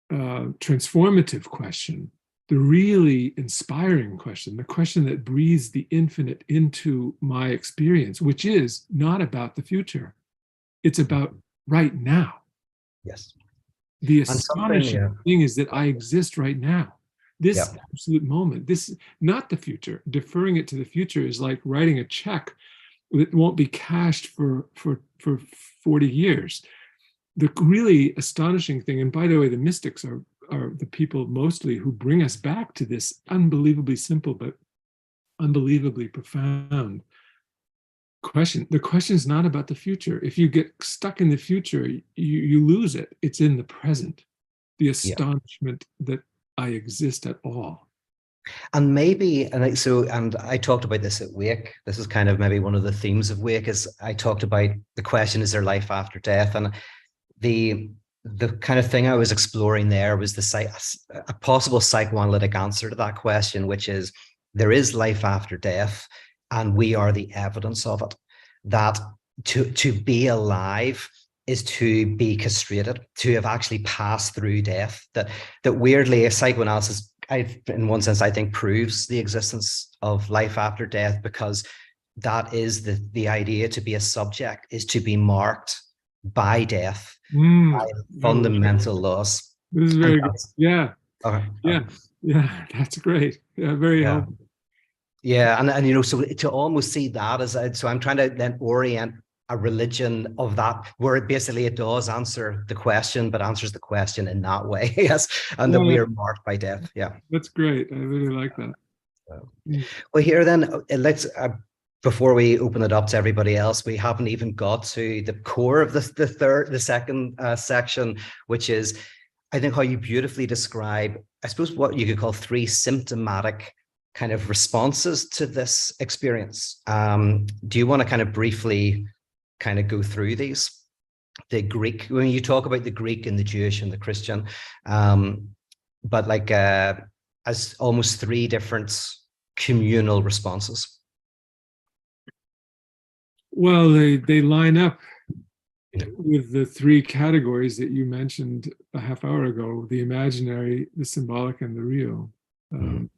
transformative question, the really inspiring question, the question that breathes the infinite into my experience, which is not about the future. It's about right now. Yes. The astonishing thing is that I exist right now. This absolute moment, this, not the future. Deferring it to the future is like writing a check that won't be cashed for 40 years. The really astonishing thing, and by the way, the mystics are the people mostly who bring us back to this unbelievably simple but unbelievably profound question. The question is not about the future. If you get stuck in the future, you lose it. It's in the present. The astonishment that I exist at all. And maybe, and I talked about this at Wake. This is kind of maybe one of the themes of Wake. Is I talked about the question: is there life after death? And the the kind of thing I was exploring there was a possible psychoanalytic answer to that question, which is there is life after death, and we are the evidence of it. That to be alive is to be castrated, to have actually passed through death. That weirdly, a psychoanalysis, in one sense, I think proves the existence of life after death, because that is the idea. To be a subject is to be marked by death, by Oh, fundamental laws. this is And very good. Yeah, okay, yeah, yeah. That's great. Yeah, very yeah. helpful. Yeah, and so to almost see that as so I'm trying to then orient a religion of that, where it does answer the question, but answers the question in that way. Yes, and that we Yeah, are marked by death. Yeah. that's great. I really like that. Mm. Well, here then, let's before we open it up to everybody else, we haven't even got to the core of the second section, which is, I think, how you beautifully describe, I suppose, what you could call three symptomatic kind of responses to this experience. Do you want to kind of briefly kind of go through these? The Greek, when you talk about the Greek and the Jewish and the Christian, but like as almost three different communal responses. Well, they line up Yeah. with the three categories that you mentioned a half hour ago: the imaginary, the symbolic, and the real. Mm.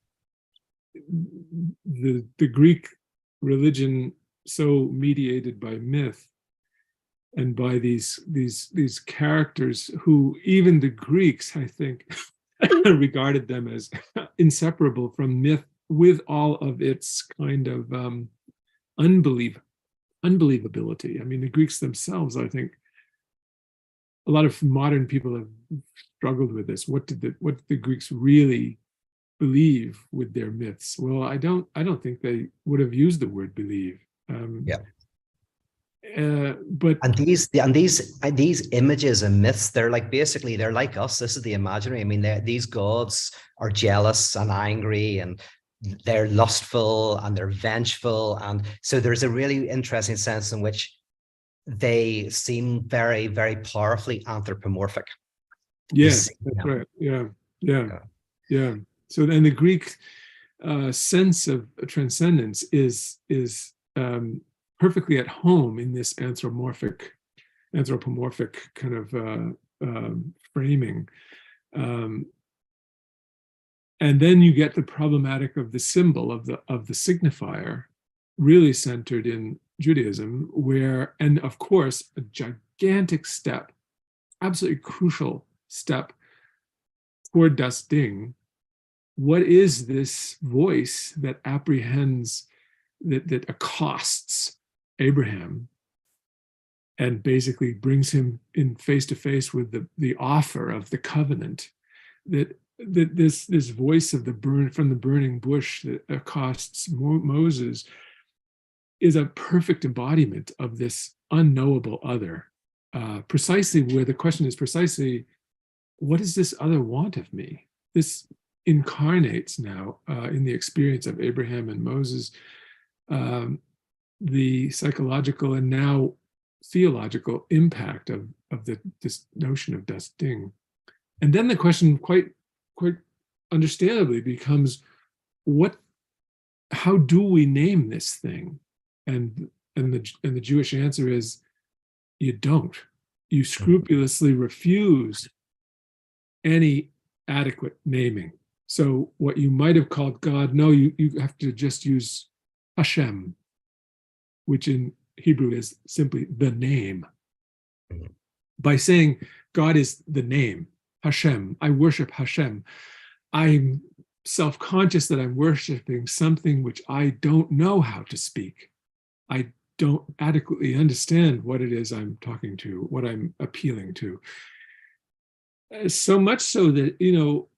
The Greek religion, so mediated by myth and by these characters who even the Greeks, I think, regarded them as inseparable from myth, with all of its kind of unbelievability. I mean, the Greeks themselves, I think, a lot of modern people have struggled with this. What did the Greeks really believe with their myths? Well, I don't think they would have used the word believe. Yeah. But And these images and myths, they're like, basically they're like us. This is the imaginary. I mean, these gods are jealous and angry, and they're lustful and they're vengeful, and so there's a really interesting sense in which they seem very, very powerfully anthropomorphic. yes, that's right. Yeah, yeah, yeah. So then the Greek sense of transcendence is perfectly at home in this anthropomorphic kind of framing. And then you get the problematic of the symbol of the signifier, really centered in Judaism, where, and of course, a gigantic step, absolutely crucial step toward Das Ding. What is this voice that apprehends, that accosts Abraham and basically brings him in face to face with the offer of the covenant? That this voice of from the burning bush that accosts Moses is a perfect embodiment of this unknowable other. Precisely where the question is precisely, what does this other want of me? This incarnates now in the experience of Abraham and Moses, the psychological and now theological impact of this notion of Das Ding. And then the question, quite understandably, becomes, how do we name this thing? And the Jewish answer is, you don't. You scrupulously refuse any adequate naming. So what you might have called God, no, you have to just use Hashem, which in Hebrew is simply the name. By saying God is the name, Hashem, I worship Hashem, I'm self-conscious that I'm worshiping something which I don't know how to speak. I don't adequately understand what it is I'm talking to, what I'm appealing to. So much so that,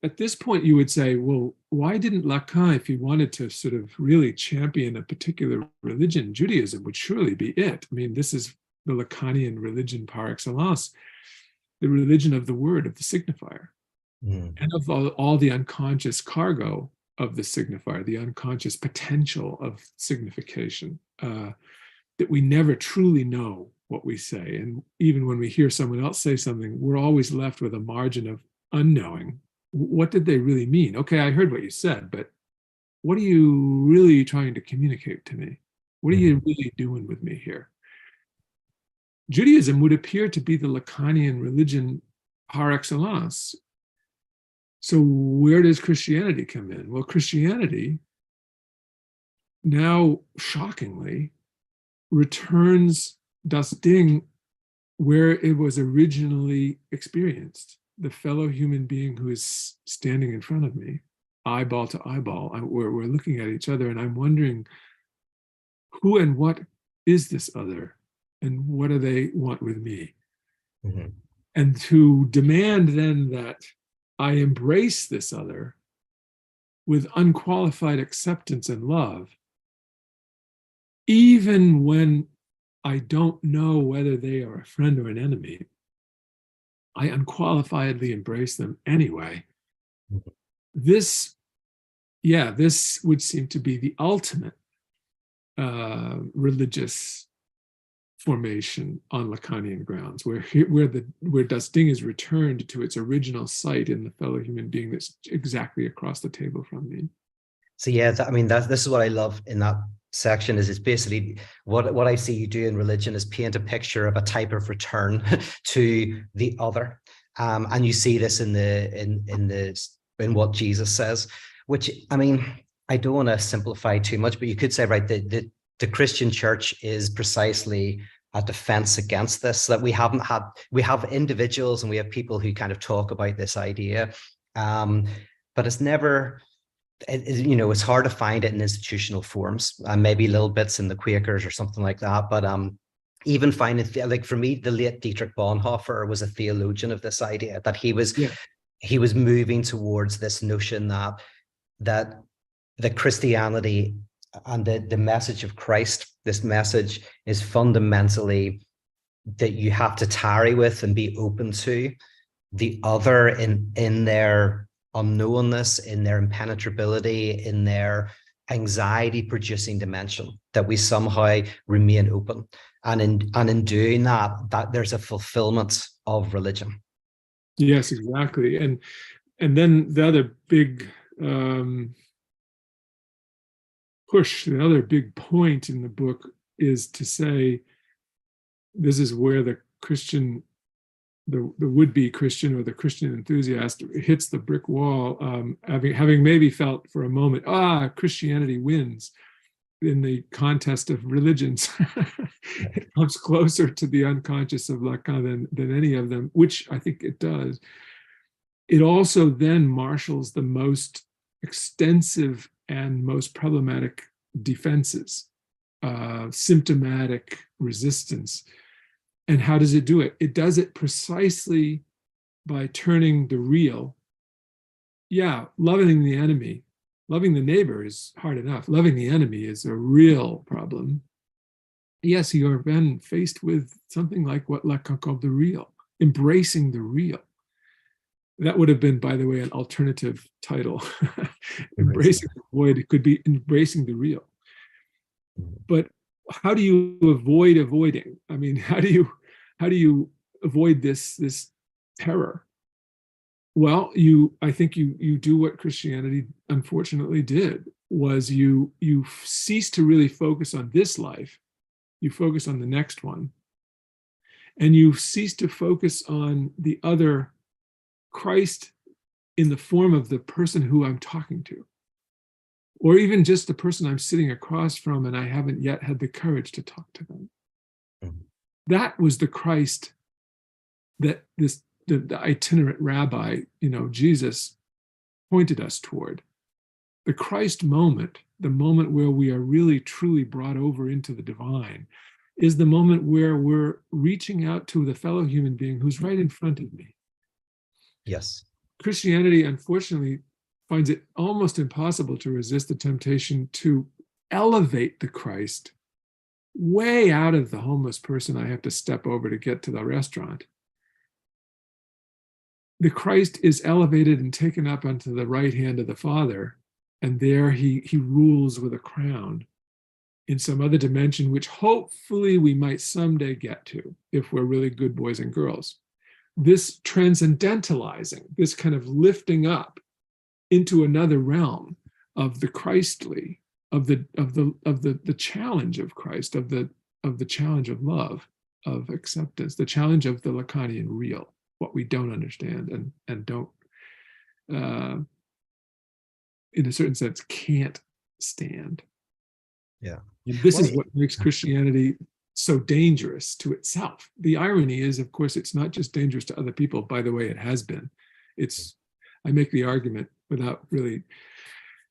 at this point you would say, well, why didn't Lacan, if he wanted to sort of really champion a particular religion, Judaism would surely be it. I mean, this is the Lacanian religion par excellence, the religion of the word, of the signifier, and of all the unconscious cargo of the signifier, the unconscious potential of signification, that we never truly know what we say. And even when we hear someone else say something, we're always left with a margin of unknowing. What did they really mean? Okay, I heard what you said, but what are you really trying to communicate to me? What are you really doing with me here? Judaism would appear to be the Lacanian religion par excellence. So where does Christianity come in? Well, Christianity now, shockingly, returns das Ding where it was originally experienced. The fellow human being who is standing in front of me, eyeball to eyeball, we're looking at each other, and I'm wondering, who and what is this other? And what do they want with me? Mm-hmm. And to demand then that I embrace this other with unqualified acceptance and love, even when I don't know whether they are a friend or an enemy, I unqualifiedly embrace them anyway. Mm-hmm. This would seem to be the ultimate religious formation on Lacanian grounds, where das Ding is returned to its original site in the fellow human being that's exactly across the table from me. So yeah, this is what I love in that section. Is it's basically what I see you do in religion is paint a picture of a type of return to the other, and you see this in what Jesus says. Which, I mean, I don't want to simplify too much, but you could say, right, the Christian church is precisely a defense against this. That we have individuals and we have people who kind of talk about this idea, but it's never. It's hard to find it in institutional forms, maybe little bits in the Quakers or something like that. But even finding, like for me, the late Dietrich Bonhoeffer was a theologian of this idea, that he was moving towards this notion that the Christianity and the message of Christ, this message is fundamentally that you have to tarry with and be open to the other in their unknownness, in their impenetrability, in their anxiety producing dimension, that we somehow remain open. And in doing that there's a fulfillment of religion. Yes, exactly. And then the other big push, the other big point in the book is to say, this is where the Christian, the would-be Christian or the Christian enthusiast hits the brick wall, having maybe felt for a moment, Christianity wins in the contest of religions. It comes closer to the unconscious of Lacan than any of them, which I think it does. It also then marshals the most extensive and most problematic defenses, symptomatic resistance. And how does it do it? It does it precisely by turning the real. Yeah, loving the enemy, loving the neighbor is hard enough. Loving the enemy is a real problem. Yes, you are then faced with something like what Lacan called the real, embracing the real. That would have been, by the way, an alternative title. Embracing the void, it could be embracing the real. But how do you avoid avoiding? I mean, how do you avoid this terror? Well, I think you do what Christianity unfortunately did, was you cease to really focus on this life. You focus on the next one. And you cease to focus on the other, Christ in the form of the person who I'm talking to, or even just the person I'm sitting across from and I haven't yet had the courage to talk to them. Mm-hmm. That was the Christ that the itinerant rabbi, Jesus, pointed us toward. The Christ moment, the moment where we are really truly brought over into the divine, is the moment where we're reaching out to the fellow human being who's right in front of me. Yes. Christianity, unfortunately, finds it almost impossible to resist the temptation to elevate the Christ way out of the homeless person I have to step over to get to the restaurant. The Christ is elevated and taken up onto the right hand of the Father, and there he rules with a crown in some other dimension, which hopefully we might someday get to if we're really good boys and girls. This transcendentalizing, this kind of lifting up into another realm of the Christly, of the challenge of Christ, of the challenge of love, of acceptance, the challenge of the Lacanian real, what we don't understand and don't, in a certain sense, can't stand. Yeah. And this Well, is what makes Christianity so dangerous to itself. The irony is, of course, it's not just dangerous to other people. By the way, it has been. I make the argument without really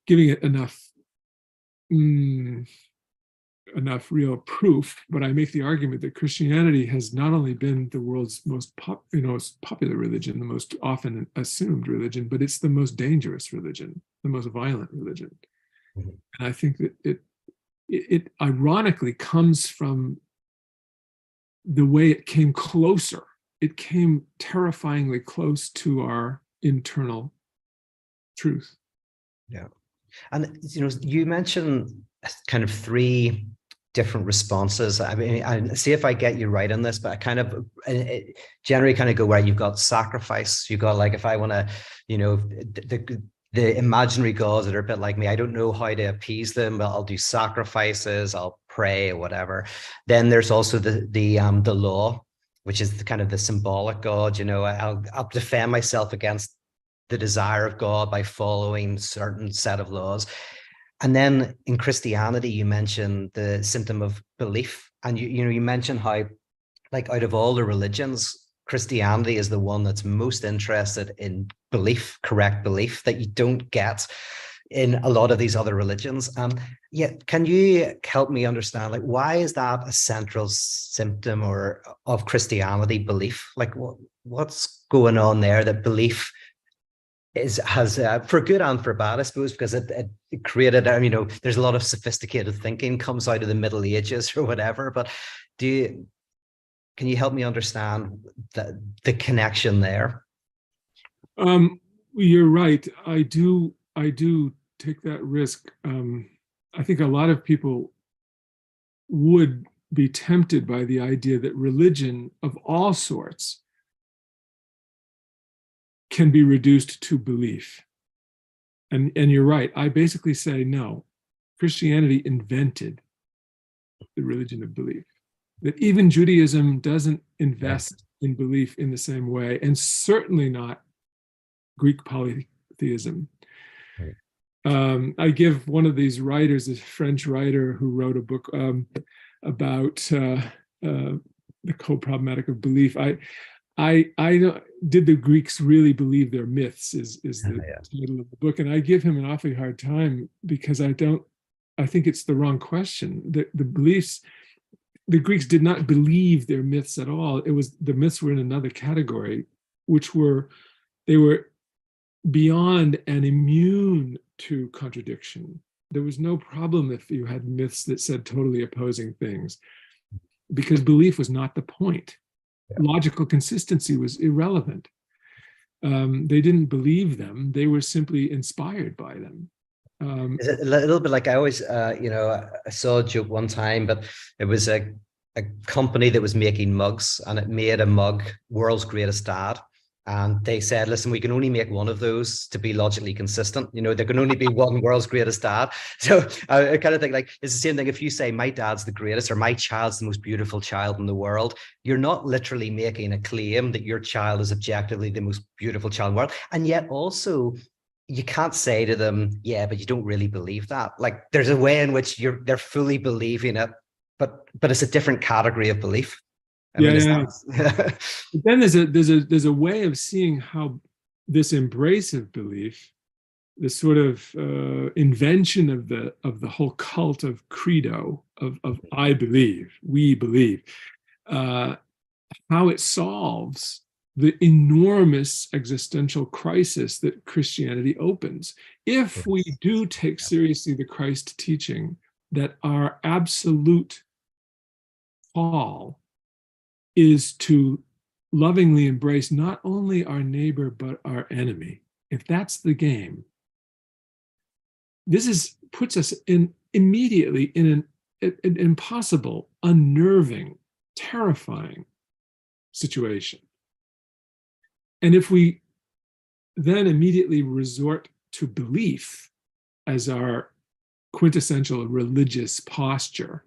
giving it enough real proof, but I make the argument that Christianity has not only been the world's most popular religion, the most often assumed religion, but it's the most dangerous religion, the most violent religion. Mm-hmm. And I think that it ironically comes from the way it came closer. It came terrifyingly close to our internal truth. Yeah. And you mentioned kind of three different responses. I mean, I see if I get you right on this, but I kind of generally kind of go where you've got sacrifice, you got like, if I want to, the imaginary gods that are a bit like me, I don't know how to appease them, but I'll do sacrifices, I'll pray or whatever. Then there's also the law, which is the kind of the symbolic God. I'll defend myself against the desire of God by following certain set of laws. And then in Christianity, you mentioned the symptom of belief, and you mentioned how, like, out of all the religions, Christianity is the one that's most interested in belief, correct belief, that you don't get in a lot of these other religions. Can you help me understand, like, why is that a central symptom of Christianity, belief? Like, what's going on there that belief has for good and for bad, I suppose, because it created, there's a lot of sophisticated thinking comes out of the Middle Ages or whatever, but can you help me understand the connection there? You're right. I do take that risk. I think a lot of people would be tempted by the idea that religion of all sorts can be reduced to belief. And you're right. I basically say, no, Christianity invented the religion of belief. That even Judaism doesn't invest in belief in the same way, and certainly not Greek polytheism. Right. I give one of these writers, a French writer who wrote a book about the co-problematic of belief. I don't, did the Greeks really believe their myths is the title of the book. And I give him an awfully hard time because I think it's the wrong question. The beliefs, the Greeks did not believe their myths at all. The myths were in another category, they were beyond and immune to contradiction. There was no problem if you had myths that said totally opposing things, because belief was not the point. Logical consistency was irrelevant. They didn't believe them. They were simply inspired by them. Is it a little bit like, I always, I saw a joke one time, but it was a company that was making mugs, and it made a mug, World's Greatest Dad. And they said, listen, we can only make one of those to be logically consistent. There can only be one World's Greatest Dad. So I kind of think, like, it's the same thing. If you say my dad's the greatest, or my child's the most beautiful child in the world, you're not literally making a claim that your child is objectively the most beautiful child in the world. And yet also, you can't say to them, yeah, but you don't really believe that. Like, there's a way in which they're fully believing it, but it's a different category of belief. Then there's a way of seeing how this embrace of belief, this sort of invention of the whole cult of credo, of I believe, we believe, how it solves the enormous existential crisis that Christianity opens. If we do take seriously the Christ teaching that our absolute call is to lovingly embrace not only our neighbor, but our enemy. If that's the game, puts us immediately in an impossible, unnerving, terrifying situation. And if we then immediately resort to belief as our quintessential religious posture,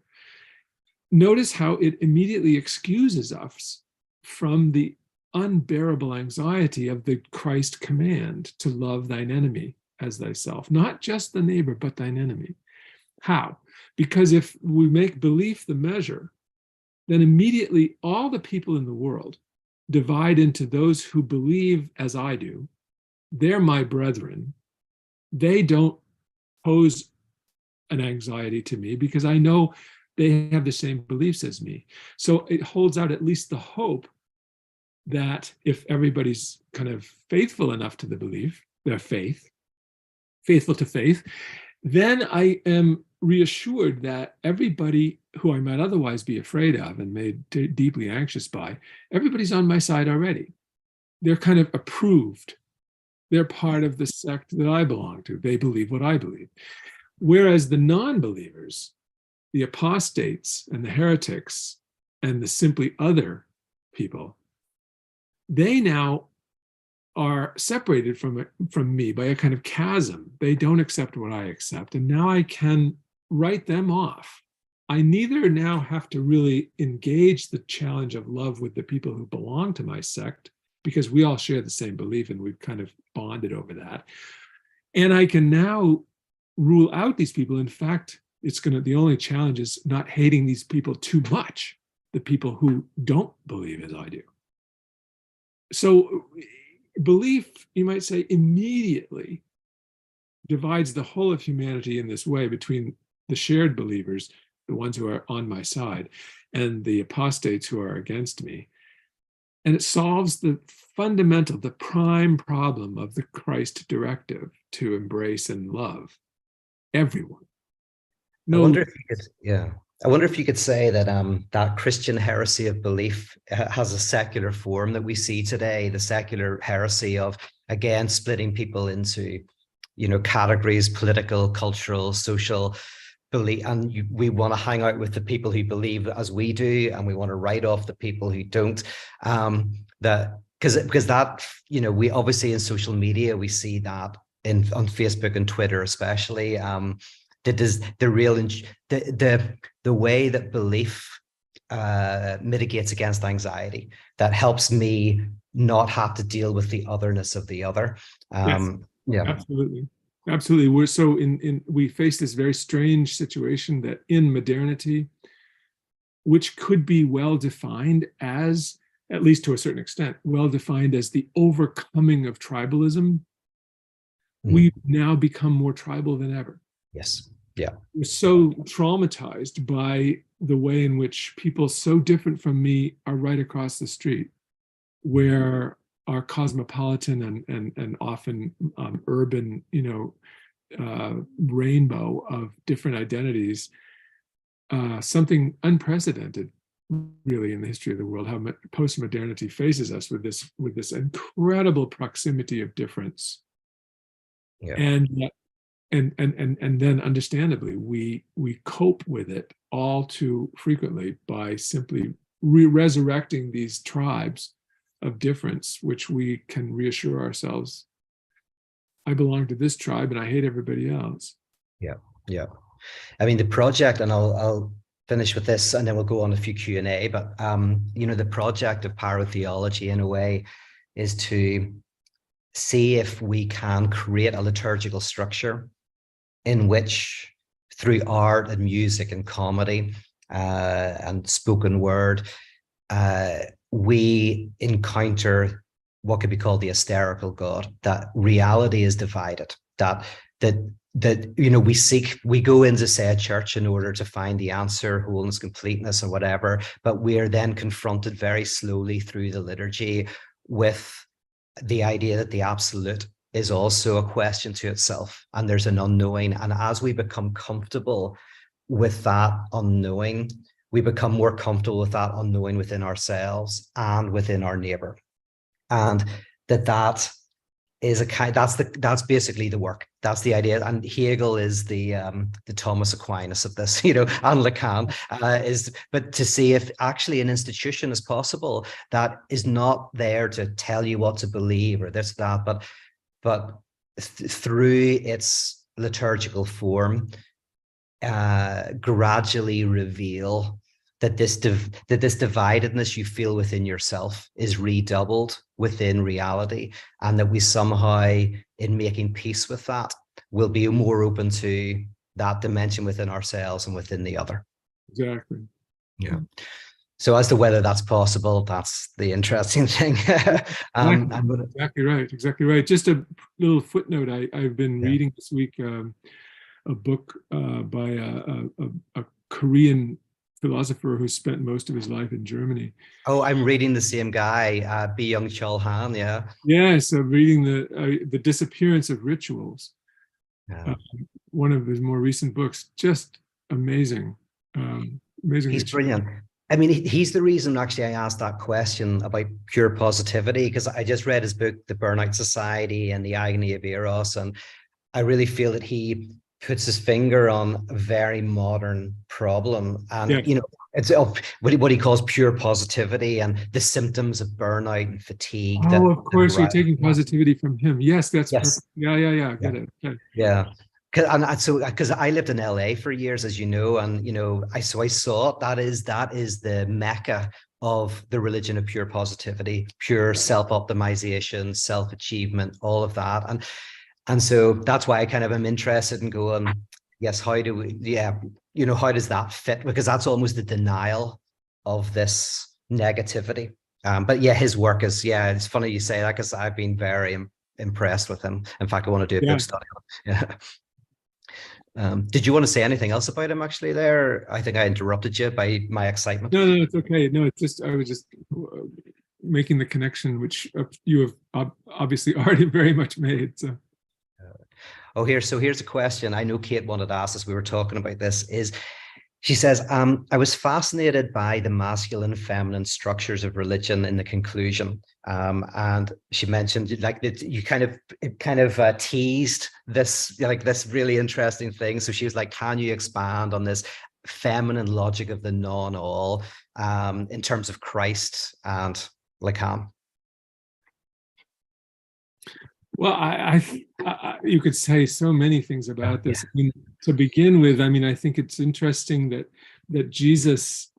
notice how it immediately excuses us from the unbearable anxiety of the Christ command to love thine enemy as thyself, not just the neighbor, but thine enemy. How? Because if we make belief the measure, then immediately all the people in the world divide into those who believe as I do. They're my brethren. They don't pose an anxiety to me because I know they have the same beliefs as me. So it holds out at least the hope that if everybody's kind of faithful enough to the belief, their faith, faithful to faith, then I am reassured that everybody who I might otherwise be afraid of and made deeply anxious by, everybody's on my side already. They're kind of approved. They're part of the sect that I belong to. They believe what I believe. Whereas the non-believers, the apostates and the heretics and the simply other people, they now are separated from me by a kind of chasm. They don't accept what I accept. And now I can write them off. I neither now have to really engage the challenge of love with the people who belong to my sect, because we all share the same belief and we've kind of bonded over that. And I can now rule out these people. In fact, the only challenge is not hating these people too much, the people who don't believe as I do. So belief, you might say, immediately divides the whole of humanity in this way between the shared believers, the ones who are on my side, and the apostates who are against me. And it solves the fundamental, the prime problem of the Christ directive to embrace and love everyone. I wonder if you could, yeah. I wonder if you could say that that Christian heresy of belief has a secular form that we see today, the secular heresy of, again, splitting people into, categories, political, cultural, social belief. And we want to hang out with the people who believe as we do, and we want to write off the people who don't. Because that, we obviously in social media, we see that on Facebook and Twitter, especially. The way that belief mitigates against anxiety, that helps me not have to deal with the otherness of the other. Yes, yeah, absolutely. We're so we face this very strange situation that in modernity, which could be well defined as, at least to a certain extent, well defined as the overcoming of tribalism, we've now become more tribal than ever. Yes. Yeah. We're so traumatized by the way in which people so different from me are right across the street, where our cosmopolitan and often urban, rainbow of different identities, something unprecedented, really, in the history of the world. How postmodernity faces us with this incredible proximity of difference, and then understandably we cope with it all too frequently by simply resurrecting these tribes of difference, which we can reassure ourselves, I belong to this tribe and I hate everybody else. Yeah. I mean, the project, and I'll finish with this and then we'll go on a few Q&A, but the project of parotheology in a way is to see if we can create a liturgical structure in which, through art and music and comedy and spoken word, we encounter what could be called the hysterical God, that reality is divided, that we go into, say, a church in order to find the answer, wholeness, completeness, and whatever, but we are then confronted very slowly through the liturgy with the idea that the absolute is also a question to itself, and there's an unknowing. And as we become comfortable with that unknowing, we become more comfortable with that unknowing within ourselves and within our neighbor. And that is a kind, that's basically the work. That's the idea. And Hegel is the Thomas Aquinas of this, and Lacan is, but to see if actually an institution is possible that is not there to tell you what to believe or this, that, but through its liturgical form, gradually reveal that this dividedness you feel within yourself is redoubled within reality, and that we somehow, in making peace with that, will be more open to that dimension within ourselves and within the other. Exactly. Yeah. So as to whether that's possible, that's the interesting thing. Exactly right. Exactly right. Just a little footnote. I've been reading this week a book by a Korean philosopher who spent most of his life in Germany. Oh, I'm reading the same guy, Byung-Chul Han. Yeah. Yeah. So reading the Disappearance of Rituals, one of his more recent books. Just amazing. Amazing. He's brilliant. I mean, he's the reason actually I asked that question about pure positivity, because I just read his book, The Burnout Society and the Agony of Eros, and I really feel that he puts his finger on a very modern problem. And, it's what he calls pure positivity and the symptoms of burnout and fatigue. Oh, of course, you're taking positivity from him. Yes, that's yes. Perfect. Yeah. Get it. Okay. Yeah. Because I lived in LA for years, as you know, and I saw it. That is the mecca of the religion of pure positivity, pure self-optimization, self-achievement, all of that. And so that's why I kind of am interested in going, yes, how do we, how does that fit? Because that's almost the denial of this negativity. But yeah, his work is, it's funny you say that, because I've been very impressed with him. In fact, I want to do a book study on him. Yeah. Did you want to say anything else about him actually there? I think I interrupted you by my excitement. No, it's okay. No, it's just, I was just making the connection, which you have obviously already very much made. So. So here's a question. I know Kate wanted to ask us, we were talking about this, she says, I was fascinated by the masculine and feminine structures of religion in the conclusion. And she mentioned like that you kind of teased this, like this really interesting thing. So she was like, can you expand on this feminine logic of the non-all in terms of Christ and Lacan? Well, I you could say so many things about this. I mean, to begin with, I mean, I think it's interesting that Jesus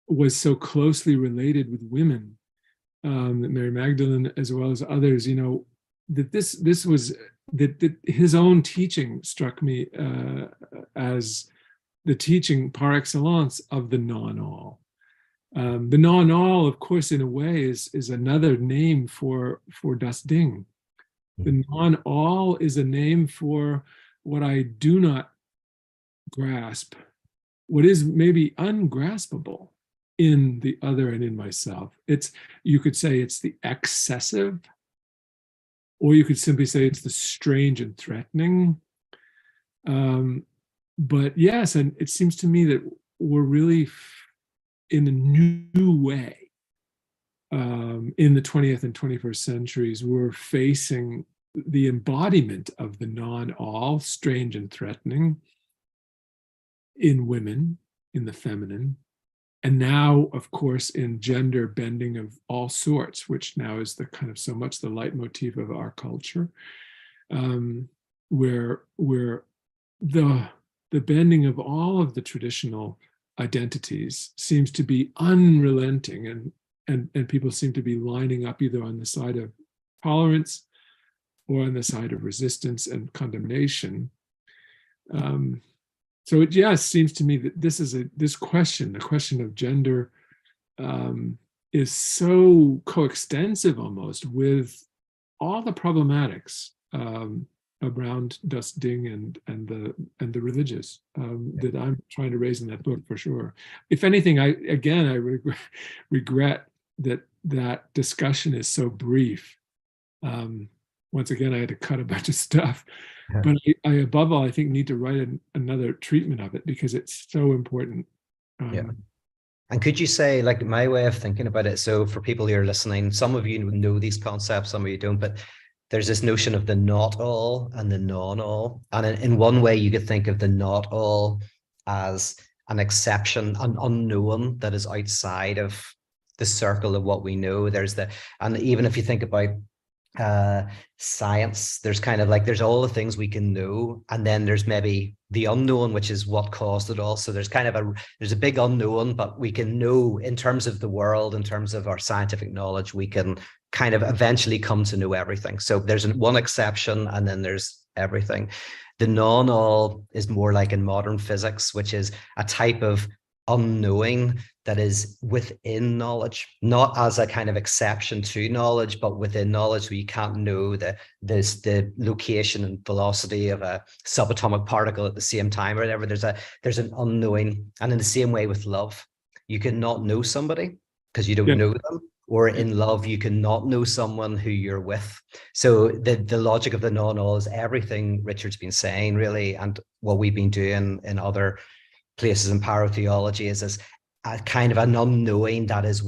was so closely related with women, that Mary Magdalene as well as others. That this was that his own teaching struck me as the teaching par excellence of the non-all. The non-all, of course, in a way, is another name for das Ding. The non-all is a name for what I do not grasp, what is maybe ungraspable in the other and in myself. You could say it's the excessive, or you could simply say it's the strange and threatening. But yes, and it seems to me that we're really in a new way. In the 20th and 21st centuries, we're facing the embodiment of the non-all, strange and threatening, in women, in the feminine, and now, of course, in gender bending of all sorts, which now is the kind of so much the leitmotif of our culture, where the bending of all of the traditional identities seems to be unrelenting, and people seem to be lining up either on the side of tolerance or on the side of resistance and condemnation. So it seems to me that the question of gender, is so coextensive almost with all the problematics around das Ding and the religious that I'm trying to raise in that book, for sure. If anything, I regret that discussion is so brief. Once again, I had to cut a bunch of stuff, but I above all, I think, need to write another treatment of it because it's so important. And could you say, like, my way of thinking about it, so for people who are listening, some of you know these concepts, some of you don't, but there's this notion of the not all and the non-all. And in one way, you could think of the not all as an exception, an unknown that is outside of the circle of what we know. And even if you think about uh science, there's kind of like, there's all the things we can know, and then there's maybe the unknown, which is what caused it all. So there's a big unknown, but we can know in terms of the world, in terms of our scientific knowledge, we can kind of eventually come to know everything. So there's one exception, and then there's everything. The non-all is more like in modern physics, which is a type of unknowing that is within knowledge, not as a kind of exception to knowledge, but within knowledge, where you can't know the location and velocity of a subatomic particle at the same time or whatever. There's an unknowing. And in the same way with love, you can not know somebody because you don't Yeah. know them. Or in love, you cannot know someone who you're with. So the logic of the non-all is everything Richard's been saying, really, and what we've been doing in other places in paratheology is a kind of an unknowing that is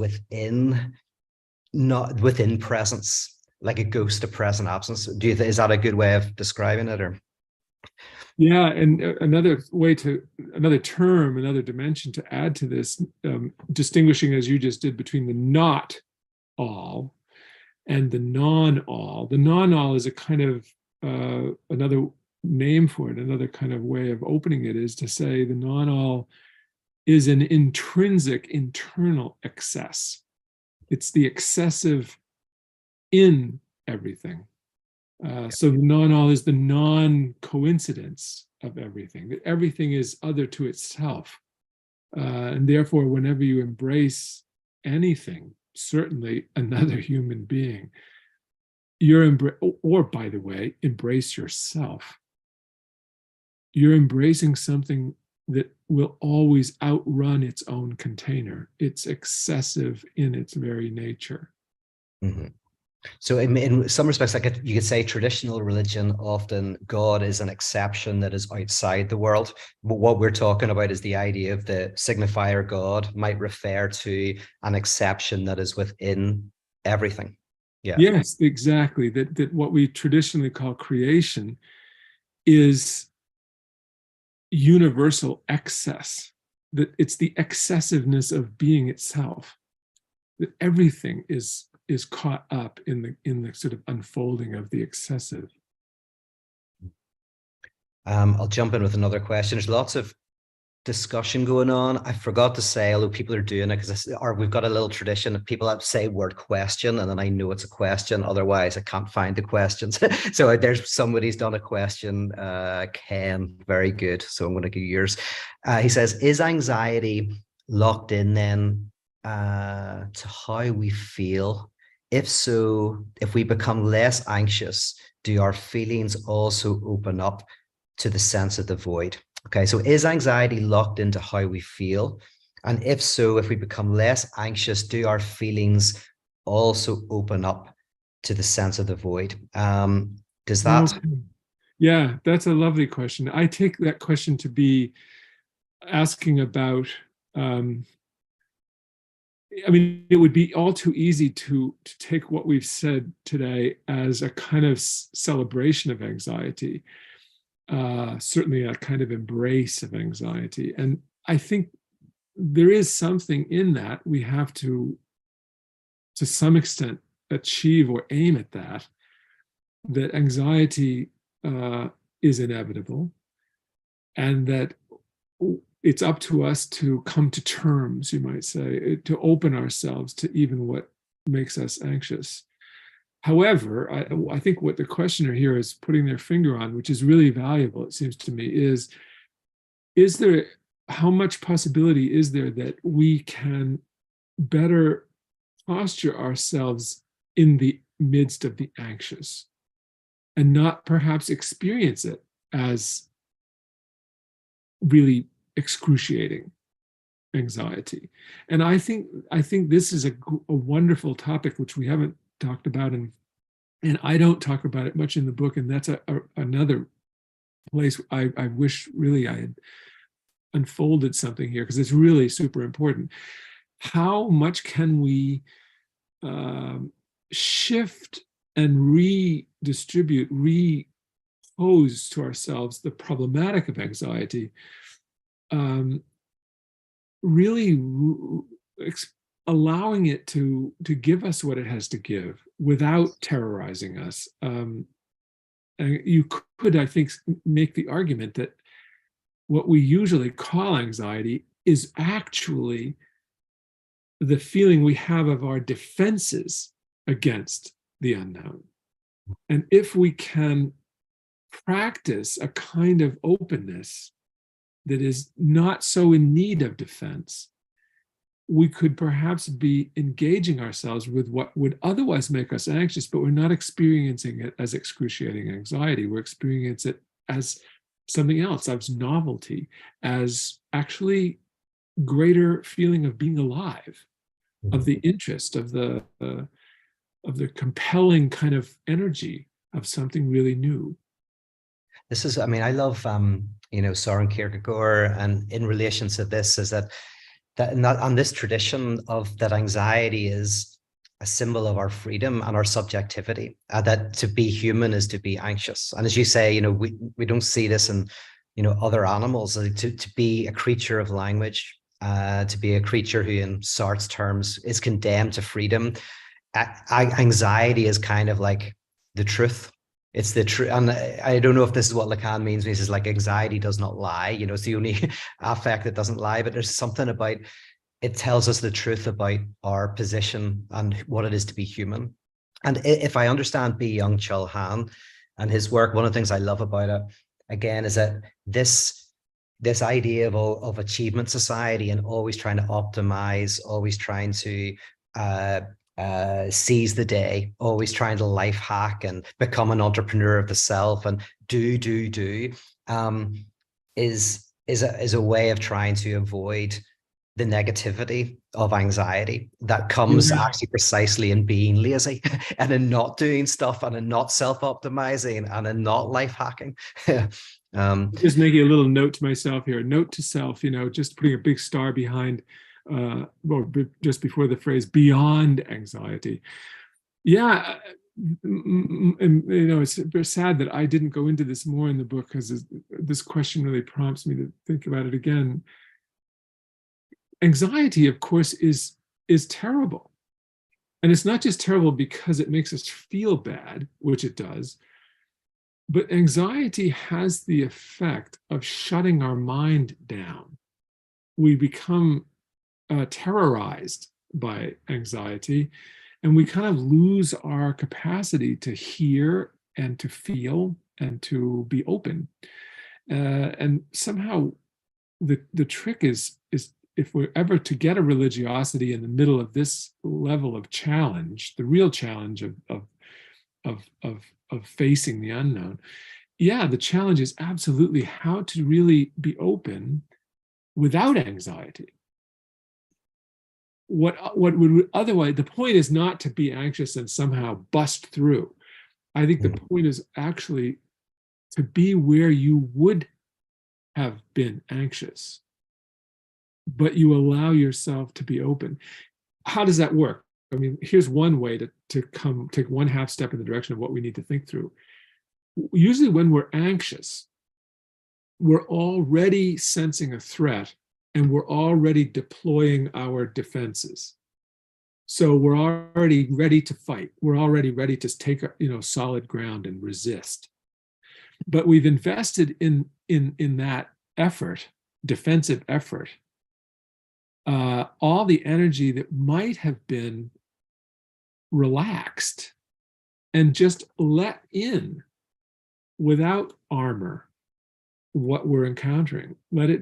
not within presence, like a ghost of present absence. Is that a good way of describing it? Or Yeah, and another term, another dimension to add to this, distinguishing as you just did between the not all and the non-all. The non-all is a kind of another name for it, another kind of way of opening it is to say the non-all is an intrinsic internal excess. It's the excessive in everything. So the non-all is the non-coincidence of everything, that everything is other to itself. And therefore, whenever you embrace anything, certainly another human being, or by the way, embrace yourself. You're embracing something that will always outrun its own container. It's excessive in its very nature. mm-hmm. So in some respects, like you could say traditional religion, often God is an exception that is outside the world. But what we're talking about is the idea of the signifier God might refer to an exception that is within everything. Yeah. Yes, exactly. That what we traditionally call creation is universal excess. That it's the excessiveness of being itself. That everything is caught up in the sort of unfolding of the excessive. I'll jump in with another question. There's lots of discussion going on. I forgot to say, although people are doing it we've got a little tradition of people that say word question, and then I know it's a question. Otherwise, I can't find the questions. So there's somebody's done a question. Ken, very good. So I'm going to give yours. He says, is anxiety locked in then to how we feel? If so, if we become less anxious, do our feelings also open up to the sense of the void? Okay, so is anxiety locked into how we feel? And if so, if we become less anxious, do our feelings also open up to the sense of the void? Does that? Yeah, that's a lovely question. I take that question to be asking about, I mean, it would be all too easy to take what we've said today as a kind of celebration of anxiety, certainly a kind of embrace of anxiety. And I think there is something in that we have to some extent, achieve or aim at that anxiety is inevitable, and that it's up to us to come to terms, you might say, to open ourselves to even what makes us anxious. However, I think what the questioner here is putting their finger on, which is really valuable, it seems to me, is there, how much possibility is there that we can better posture ourselves in the midst of the anxious and not perhaps experience it as really excruciating anxiety? And I think this is a wonderful topic which we haven't talked about, and I don't talk about it much in the book, and that's another place I wish really I had unfolded something here, because it's really super important. How much can we shift and redistribute, repose to ourselves the problematic of anxiety, really allowing it to give us what it has to give without terrorizing us. And you could, I think, make the argument that what we usually call anxiety is actually the feeling we have of our defenses against the unknown. And if we can practice a kind of openness that is not so in need of defense, we could perhaps be engaging ourselves with what would otherwise make us anxious, but we're not experiencing it as excruciating anxiety. We're experiencing it as something else, as novelty, as actually greater feeling of being alive, of the interest, of the compelling kind of energy of something really new. This is, I mean, I love, Søren Kierkegaard, and in relation to this is that on this tradition of that anxiety is a symbol of our freedom and our subjectivity, that to be human is to be anxious. And as you say, we don't see this in, other animals, to be a creature of language, to be a creature who in Sartre's terms is condemned to freedom. Anxiety is kind of like the truth. It's the truth. And I don't know if this is what Lacan means when he says like anxiety does not lie, it's the only affect that doesn't lie, but there's something about it tells us the truth about our position and what it is to be human. And if I understand Byung-Chul Han and his work, one of the things I love about it, again, is that this idea of achievement society and always trying to optimize, always trying to seize the day, always trying to life hack and become an entrepreneur of the self and do, is a way of trying to avoid the negativity of anxiety that comes actually precisely in being lazy and in not doing stuff and in not self-optimizing and in not life hacking. Just making a little note to myself here, note to self, just putting a big star behind, just before the phrase beyond anxiety. Yeah. And it's very sad that I didn't go into this more in the book, because this question really prompts me to think about it again. Anxiety, of course, is terrible. And it's not just terrible because it makes us feel bad, which it does, but anxiety has the effect of shutting our mind down. We become terrorized by anxiety, and we kind of lose our capacity to hear and to feel and to be open. And somehow the trick is if we're ever to get a religiosity in the middle of this level of challenge, the real challenge of facing the unknown, the challenge is absolutely how to really be open without anxiety. What would otherwise, the point is not to be anxious and somehow bust through. I think the point is actually to be where you would have been anxious, but you allow yourself to be open. How does that work? I mean, here's one way to take one half step in the direction of what we need to think through. Usually when we're anxious, we're already sensing a threat and we're already deploying our defenses. So we're already ready to fight. We're already ready to take solid ground and resist. But we've invested in that effort, defensive effort, all the energy that might have been relaxed and just let in without armor what we're encountering. Let it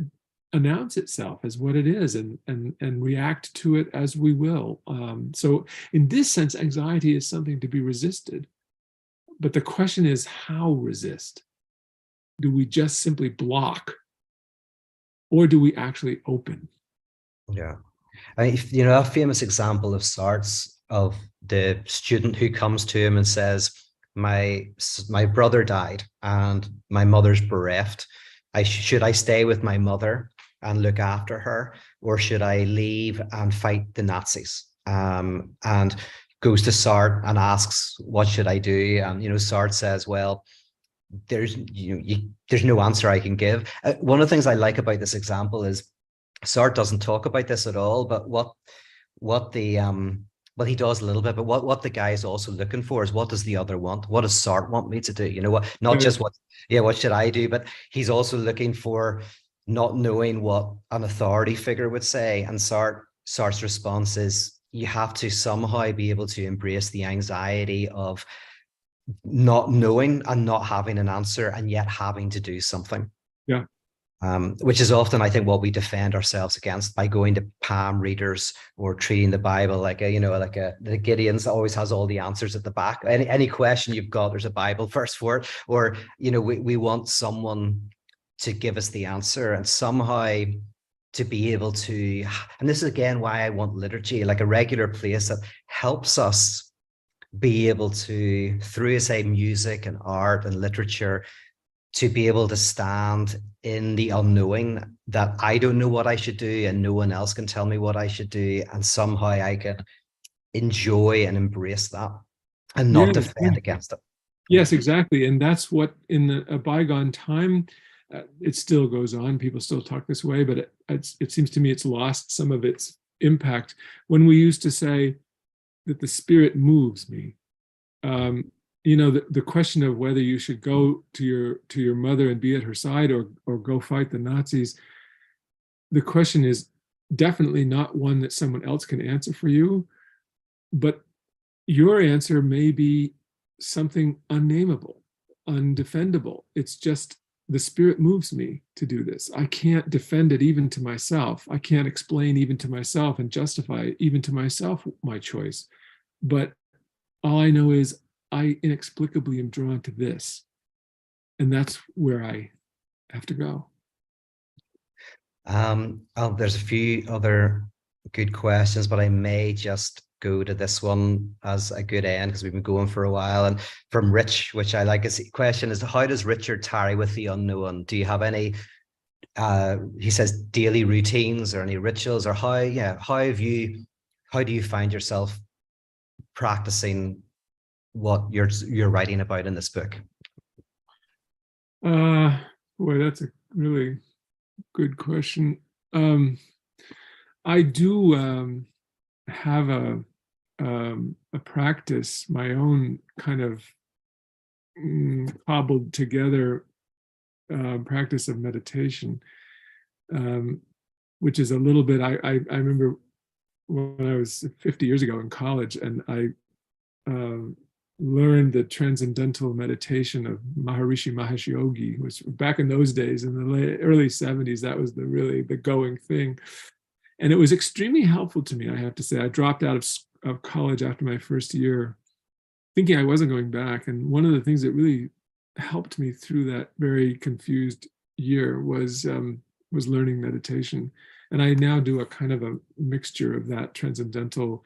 announce itself as what it is and react to it as we will. So in this sense, anxiety is something to be resisted. But the question is, how resist? Do we just simply block? Or do we actually open? Yeah. A famous example of Sartre's, of the student who comes to him and says, my brother died and my mother's bereft. Should I stay with my mother and look after her, or should I leave and fight the Nazis? And goes to Sartre and asks, what should I do? And, Sartre says, well, there's there's no answer I can give. One of the things I like about this example is Sartre doesn't talk about this at all, but what the well, he does a little bit, but what the guy is also looking for is, what does the other want? What does Sartre want me to do? What, not just what should I do, but he's also looking for not knowing what an authority figure would say. And Sartre's response is, you have to somehow be able to embrace the anxiety of not knowing and not having an answer, and yet having to do something. Yeah. Which is often, I think, what we defend ourselves against by going to palm readers or treating the Bible like the Gideon's always has all the answers at the back. Any question you've got, there's a Bible verse for it. Or, we want someone to give us the answer, and somehow to be able to, and this is again why I want liturgy, like a regular place that helps us be able to, through, say, music and art and literature, to be able to stand in the unknowing, that I don't know what I should do and no one else can tell me what I should do, and somehow I can enjoy and embrace that and not defend against it. Yes, exactly. And that's what, in a bygone time, it still goes on. People still talk this way, but it seems to me it's lost some of its impact. When we used to say that the Spirit moves me, the question of whether you should go to your mother and be at her side, or go fight the Nazis, the question is definitely not one that someone else can answer for you, but your answer may be something unnameable, undefendable. It's just, the Spirit moves me to do this. I can't defend it even to myself. I can't explain even to myself and justify even to myself my choice. But all I know is I inexplicably am drawn to this. And that's where I have to go. There's a few other good questions, but I may just go to this one as a good end, because we've been going for a while. And from Rich, which I like, his question is, how does Richard tarry with the unknown? Do you have any, he says, daily routines or any rituals, or how do you find yourself practicing what you're writing about in this book? Boy, that's a really good question. I do have a practice, my own kind of cobbled together practice of meditation, which is a little bit, I remember when I was 50 years ago in college, and I learned the transcendental meditation of Maharishi Mahesh Yogi, which back in those days, in the early 70s, that was the going thing. And it was extremely helpful to me, I have to say. I dropped out of college after my first year, thinking I wasn't going back. And one of the things that really helped me through that very confused year was learning meditation. And I now do a kind of a mixture of that transcendental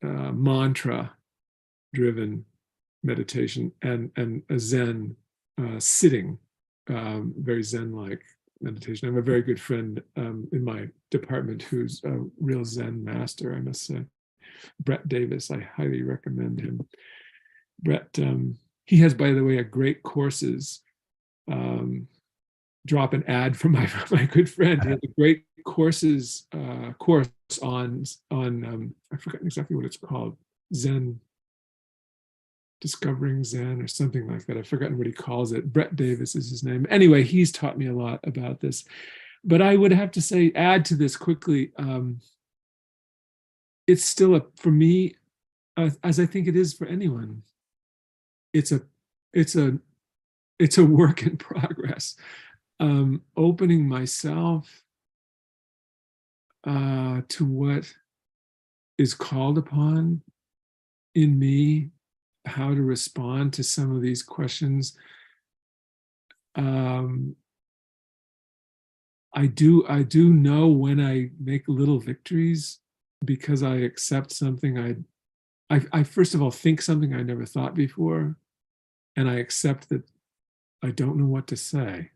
mantra-driven meditation and a Zen sitting, very Zen-like meditation. I have a very good friend in my department who's a real Zen master, I must say. Brett Davis, I highly recommend him. Brett, he has, by the way, a great courses. Drop an ad from my good friend. He has a great course on I forgot exactly what it's called, Zen, Discovering Zen or something like that. I've forgotten what he calls it. Brett Davis is his name. Anyway, he's taught me a lot about this. But I would have to say, add to this quickly, it's still for me, as I think it is for anyone, it's a work in progress. Opening myself to what is called upon in me, how to respond to some of these questions. I do know when I make little victories, because I accept something I first of all think something I never thought before, and I accept that I don't know what to say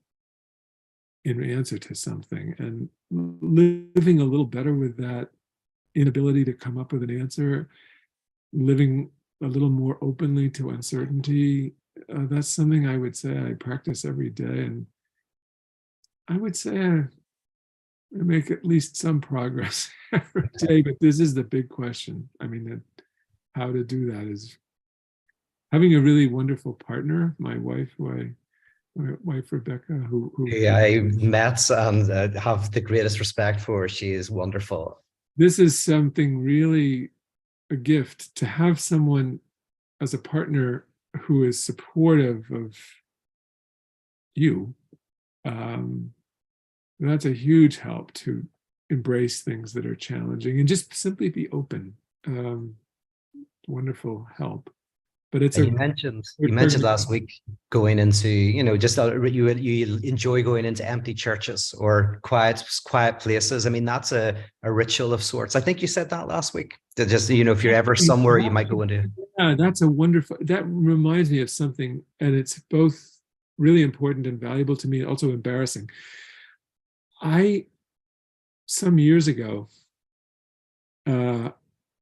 in answer to something, and living a little better with that inability to come up with an answer, living a little more openly to uncertainty. That's something I would say I practice every day. And I would say I make at least some progress every day, but this is the big question. I mean, how to do that is having a really wonderful partner, my wife, my wife Rebecca, who I met and have the greatest respect for her. She is wonderful. This is something really a gift to have someone as a partner who is supportive of you. That's a huge help to embrace things that are challenging and just simply be open. Wonderful help. But it's you mentioned last week going into, just you enjoy going into empty churches or quiet places. I mean, that's a ritual of sorts. I think you said that last week. That just, if you're ever somewhere you might go into. Yeah, that's a wonderful, that reminds me of something, and it's both really important and valuable to me, also embarrassing. Some years ago,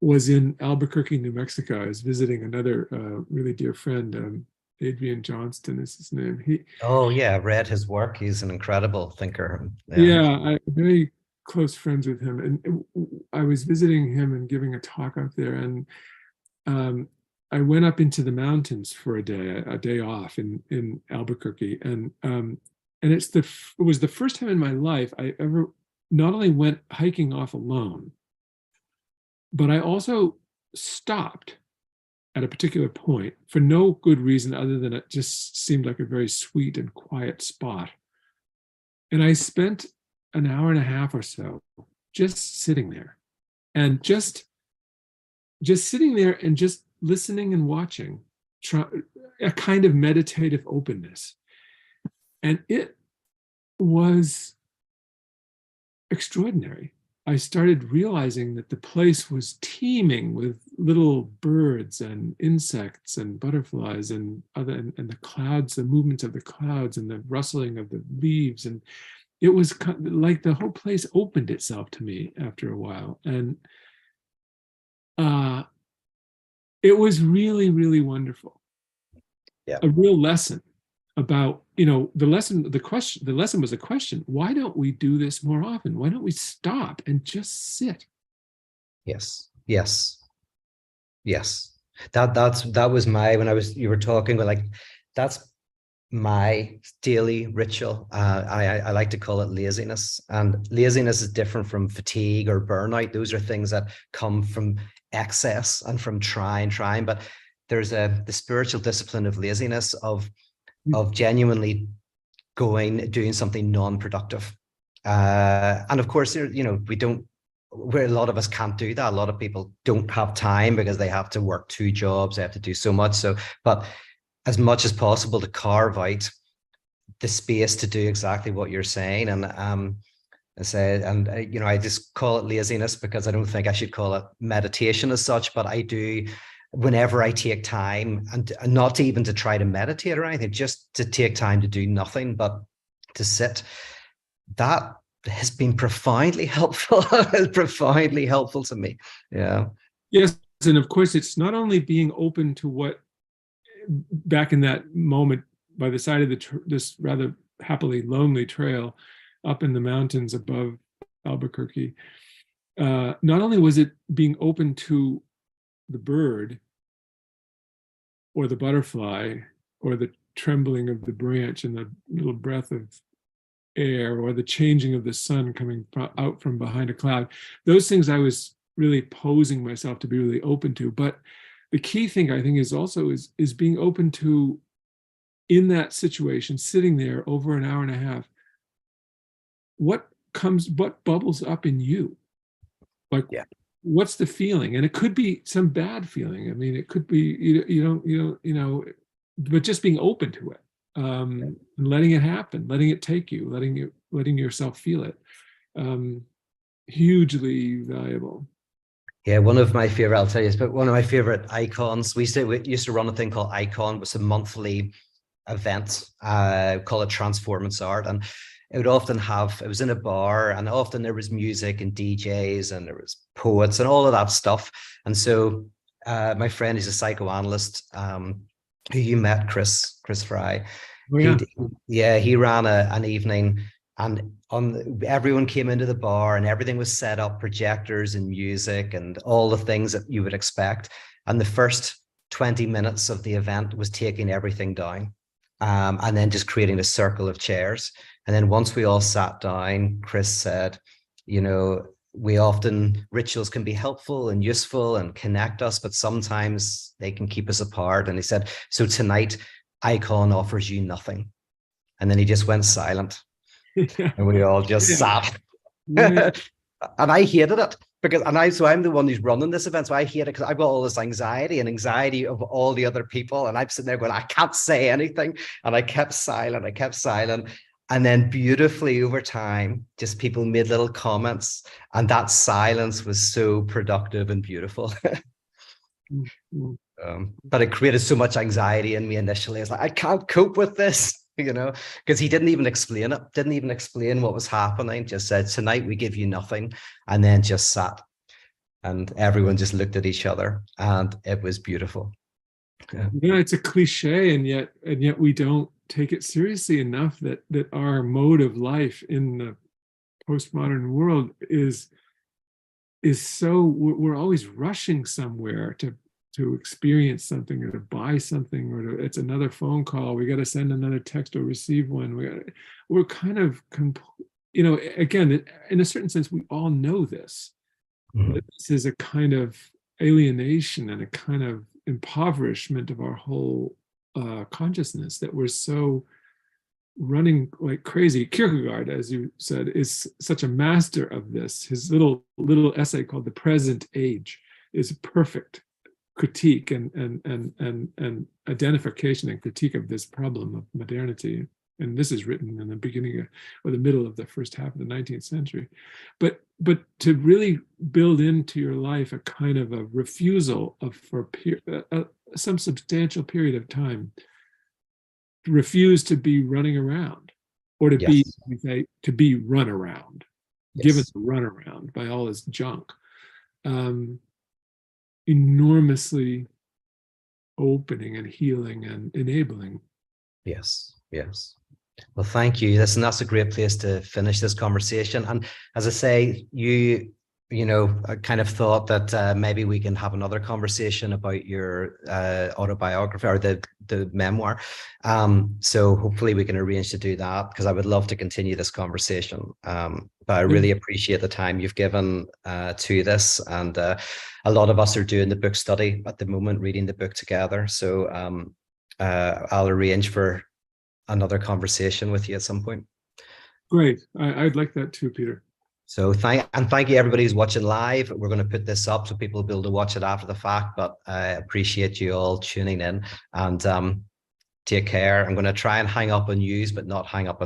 was in Albuquerque, New Mexico. I was visiting another really dear friend, Adrian Johnston is his name. I've read his work. He's an incredible thinker. I'm very close friends with him. And I was visiting him and giving a talk up there. And I went up into the mountains for a day off in Albuquerque. And it was the first time in my life I ever not only went hiking off alone, but I also stopped at a particular point for no good reason other than it just seemed like a very sweet and quiet spot. And I spent an hour and a half or so just sitting there and just sitting there and just listening and watching, a kind of meditative openness. And it was extraordinary. I started realizing that the place was teeming with little birds and insects and butterflies and the clouds, the movements of the clouds and the rustling of the leaves. And it was like the whole place opened itself to me after a while. And it was really, really wonderful. Yeah. A real lesson about, the lesson was a question. Why don't we do this more often? Why don't we stop and just sit? Yes. That was you were talking about, that's my daily ritual. I like to call it laziness, and laziness is different from fatigue or burnout. Those are things that come from excess and from trying, but there's the spiritual discipline of laziness, of genuinely doing something non-productive. And of course, a lot of us can't do that. A lot of people don't have time because they have to work 2 jobs, they have to do so much. But as much as possible to carve out the space to do exactly what you're saying. And I just call it laziness because I don't think I should call it meditation as such, but I do. Whenever I take time, and not even to try to meditate or anything, just to take time to do nothing but to sit, that has been profoundly helpful. Profoundly helpful to me. Yeah. Yes, and of course, it's not only being open to what, back in that moment by the side of this rather happily lonely trail up in the mountains above Albuquerque. Not only was it being open to the bird or the butterfly or the trembling of the branch and the little breath of air or the changing of the sun coming out from behind a cloud. Those things I was really posing myself to be really open to. But the key thing I think is also is being open to, in that situation, sitting there over an hour and a half, what bubbles up in you? What's the feeling? And it could be some bad feeling. I mean, it could be, but just being open to it, and letting it happen, letting it take you, letting yourself feel it. Hugely valuable. Yeah, one of my favorite, I'll tell you, but one of my favorite icons, we used to run a thing called Icon, was a monthly event, call it Transformance Art. And it would often have, it was in a bar, and often there was music and DJs and there was poets and all of that stuff. And so my friend is a psychoanalyst, who you met, Chris Fry. Oh, yeah. He ran an evening, and everyone came into the bar and everything was set up, projectors and music and all the things that you would expect. And the first 20 minutes of the event was taking everything down, and then just creating a circle of chairs. And then once we all sat down, Chris said, rituals can be helpful and useful and connect us, but sometimes they can keep us apart. And he said, so tonight, icon offers you nothing. And then he just went silent. Yeah. And we all just sat. Yeah. And I hated it because, so I'm the one who's running this event. So I hate it because I've got all this anxiety of all the other people. And I'm sitting there going, I can't say anything. And I kept silent. And then beautifully over time, just people made little comments, and that silence was so productive and beautiful. But it created so much anxiety in me initially. It's like, I can't cope with this, because he didn't even explain it, didn't even explain what was happening, just said, tonight we give you nothing, and then just sat. And everyone just looked at each other, and it was beautiful. Yeah, it's a cliche, and yet we don't take it seriously enough that our mode of life in the postmodern world is so, we're always rushing somewhere to experience something or to buy something, or it's another phone call, we got to send another text or receive one. We're kind of, again, in a certain sense, we all know this. Mm-hmm. This is a kind of alienation and a kind of impoverishment of our whole consciousness, that we're so running like crazy. Kierkegaard, as you said, is such a master of this. His little essay called "The Present Age" is a perfect critique and identification and critique of this problem of modernity. And this is written in the beginning or the middle of the first half of the 19th century. But to really build into your life a kind of a refusal for some substantial period of time, refuse to be running around, or to be run around, given the run around by all this junk, enormously opening and healing and enabling. Yes. Well, thank you. That's a great place to finish this conversation. And as I say, I kind of thought that maybe we can have another conversation about your autobiography or the memoir. So hopefully we can arrange to do that, because I would love to continue this conversation. But I really appreciate the time you've given to this. And a lot of us are doing the book study at the moment, reading the book together. So I'll arrange for another conversation with you at some point. Great. I'd like that too, Peter. So thank you everybody who's watching live. We're going to put this up so people will be able to watch it after the fact, but I appreciate you all tuning in, and take care. I'm going to try and hang up on news, but not hang up on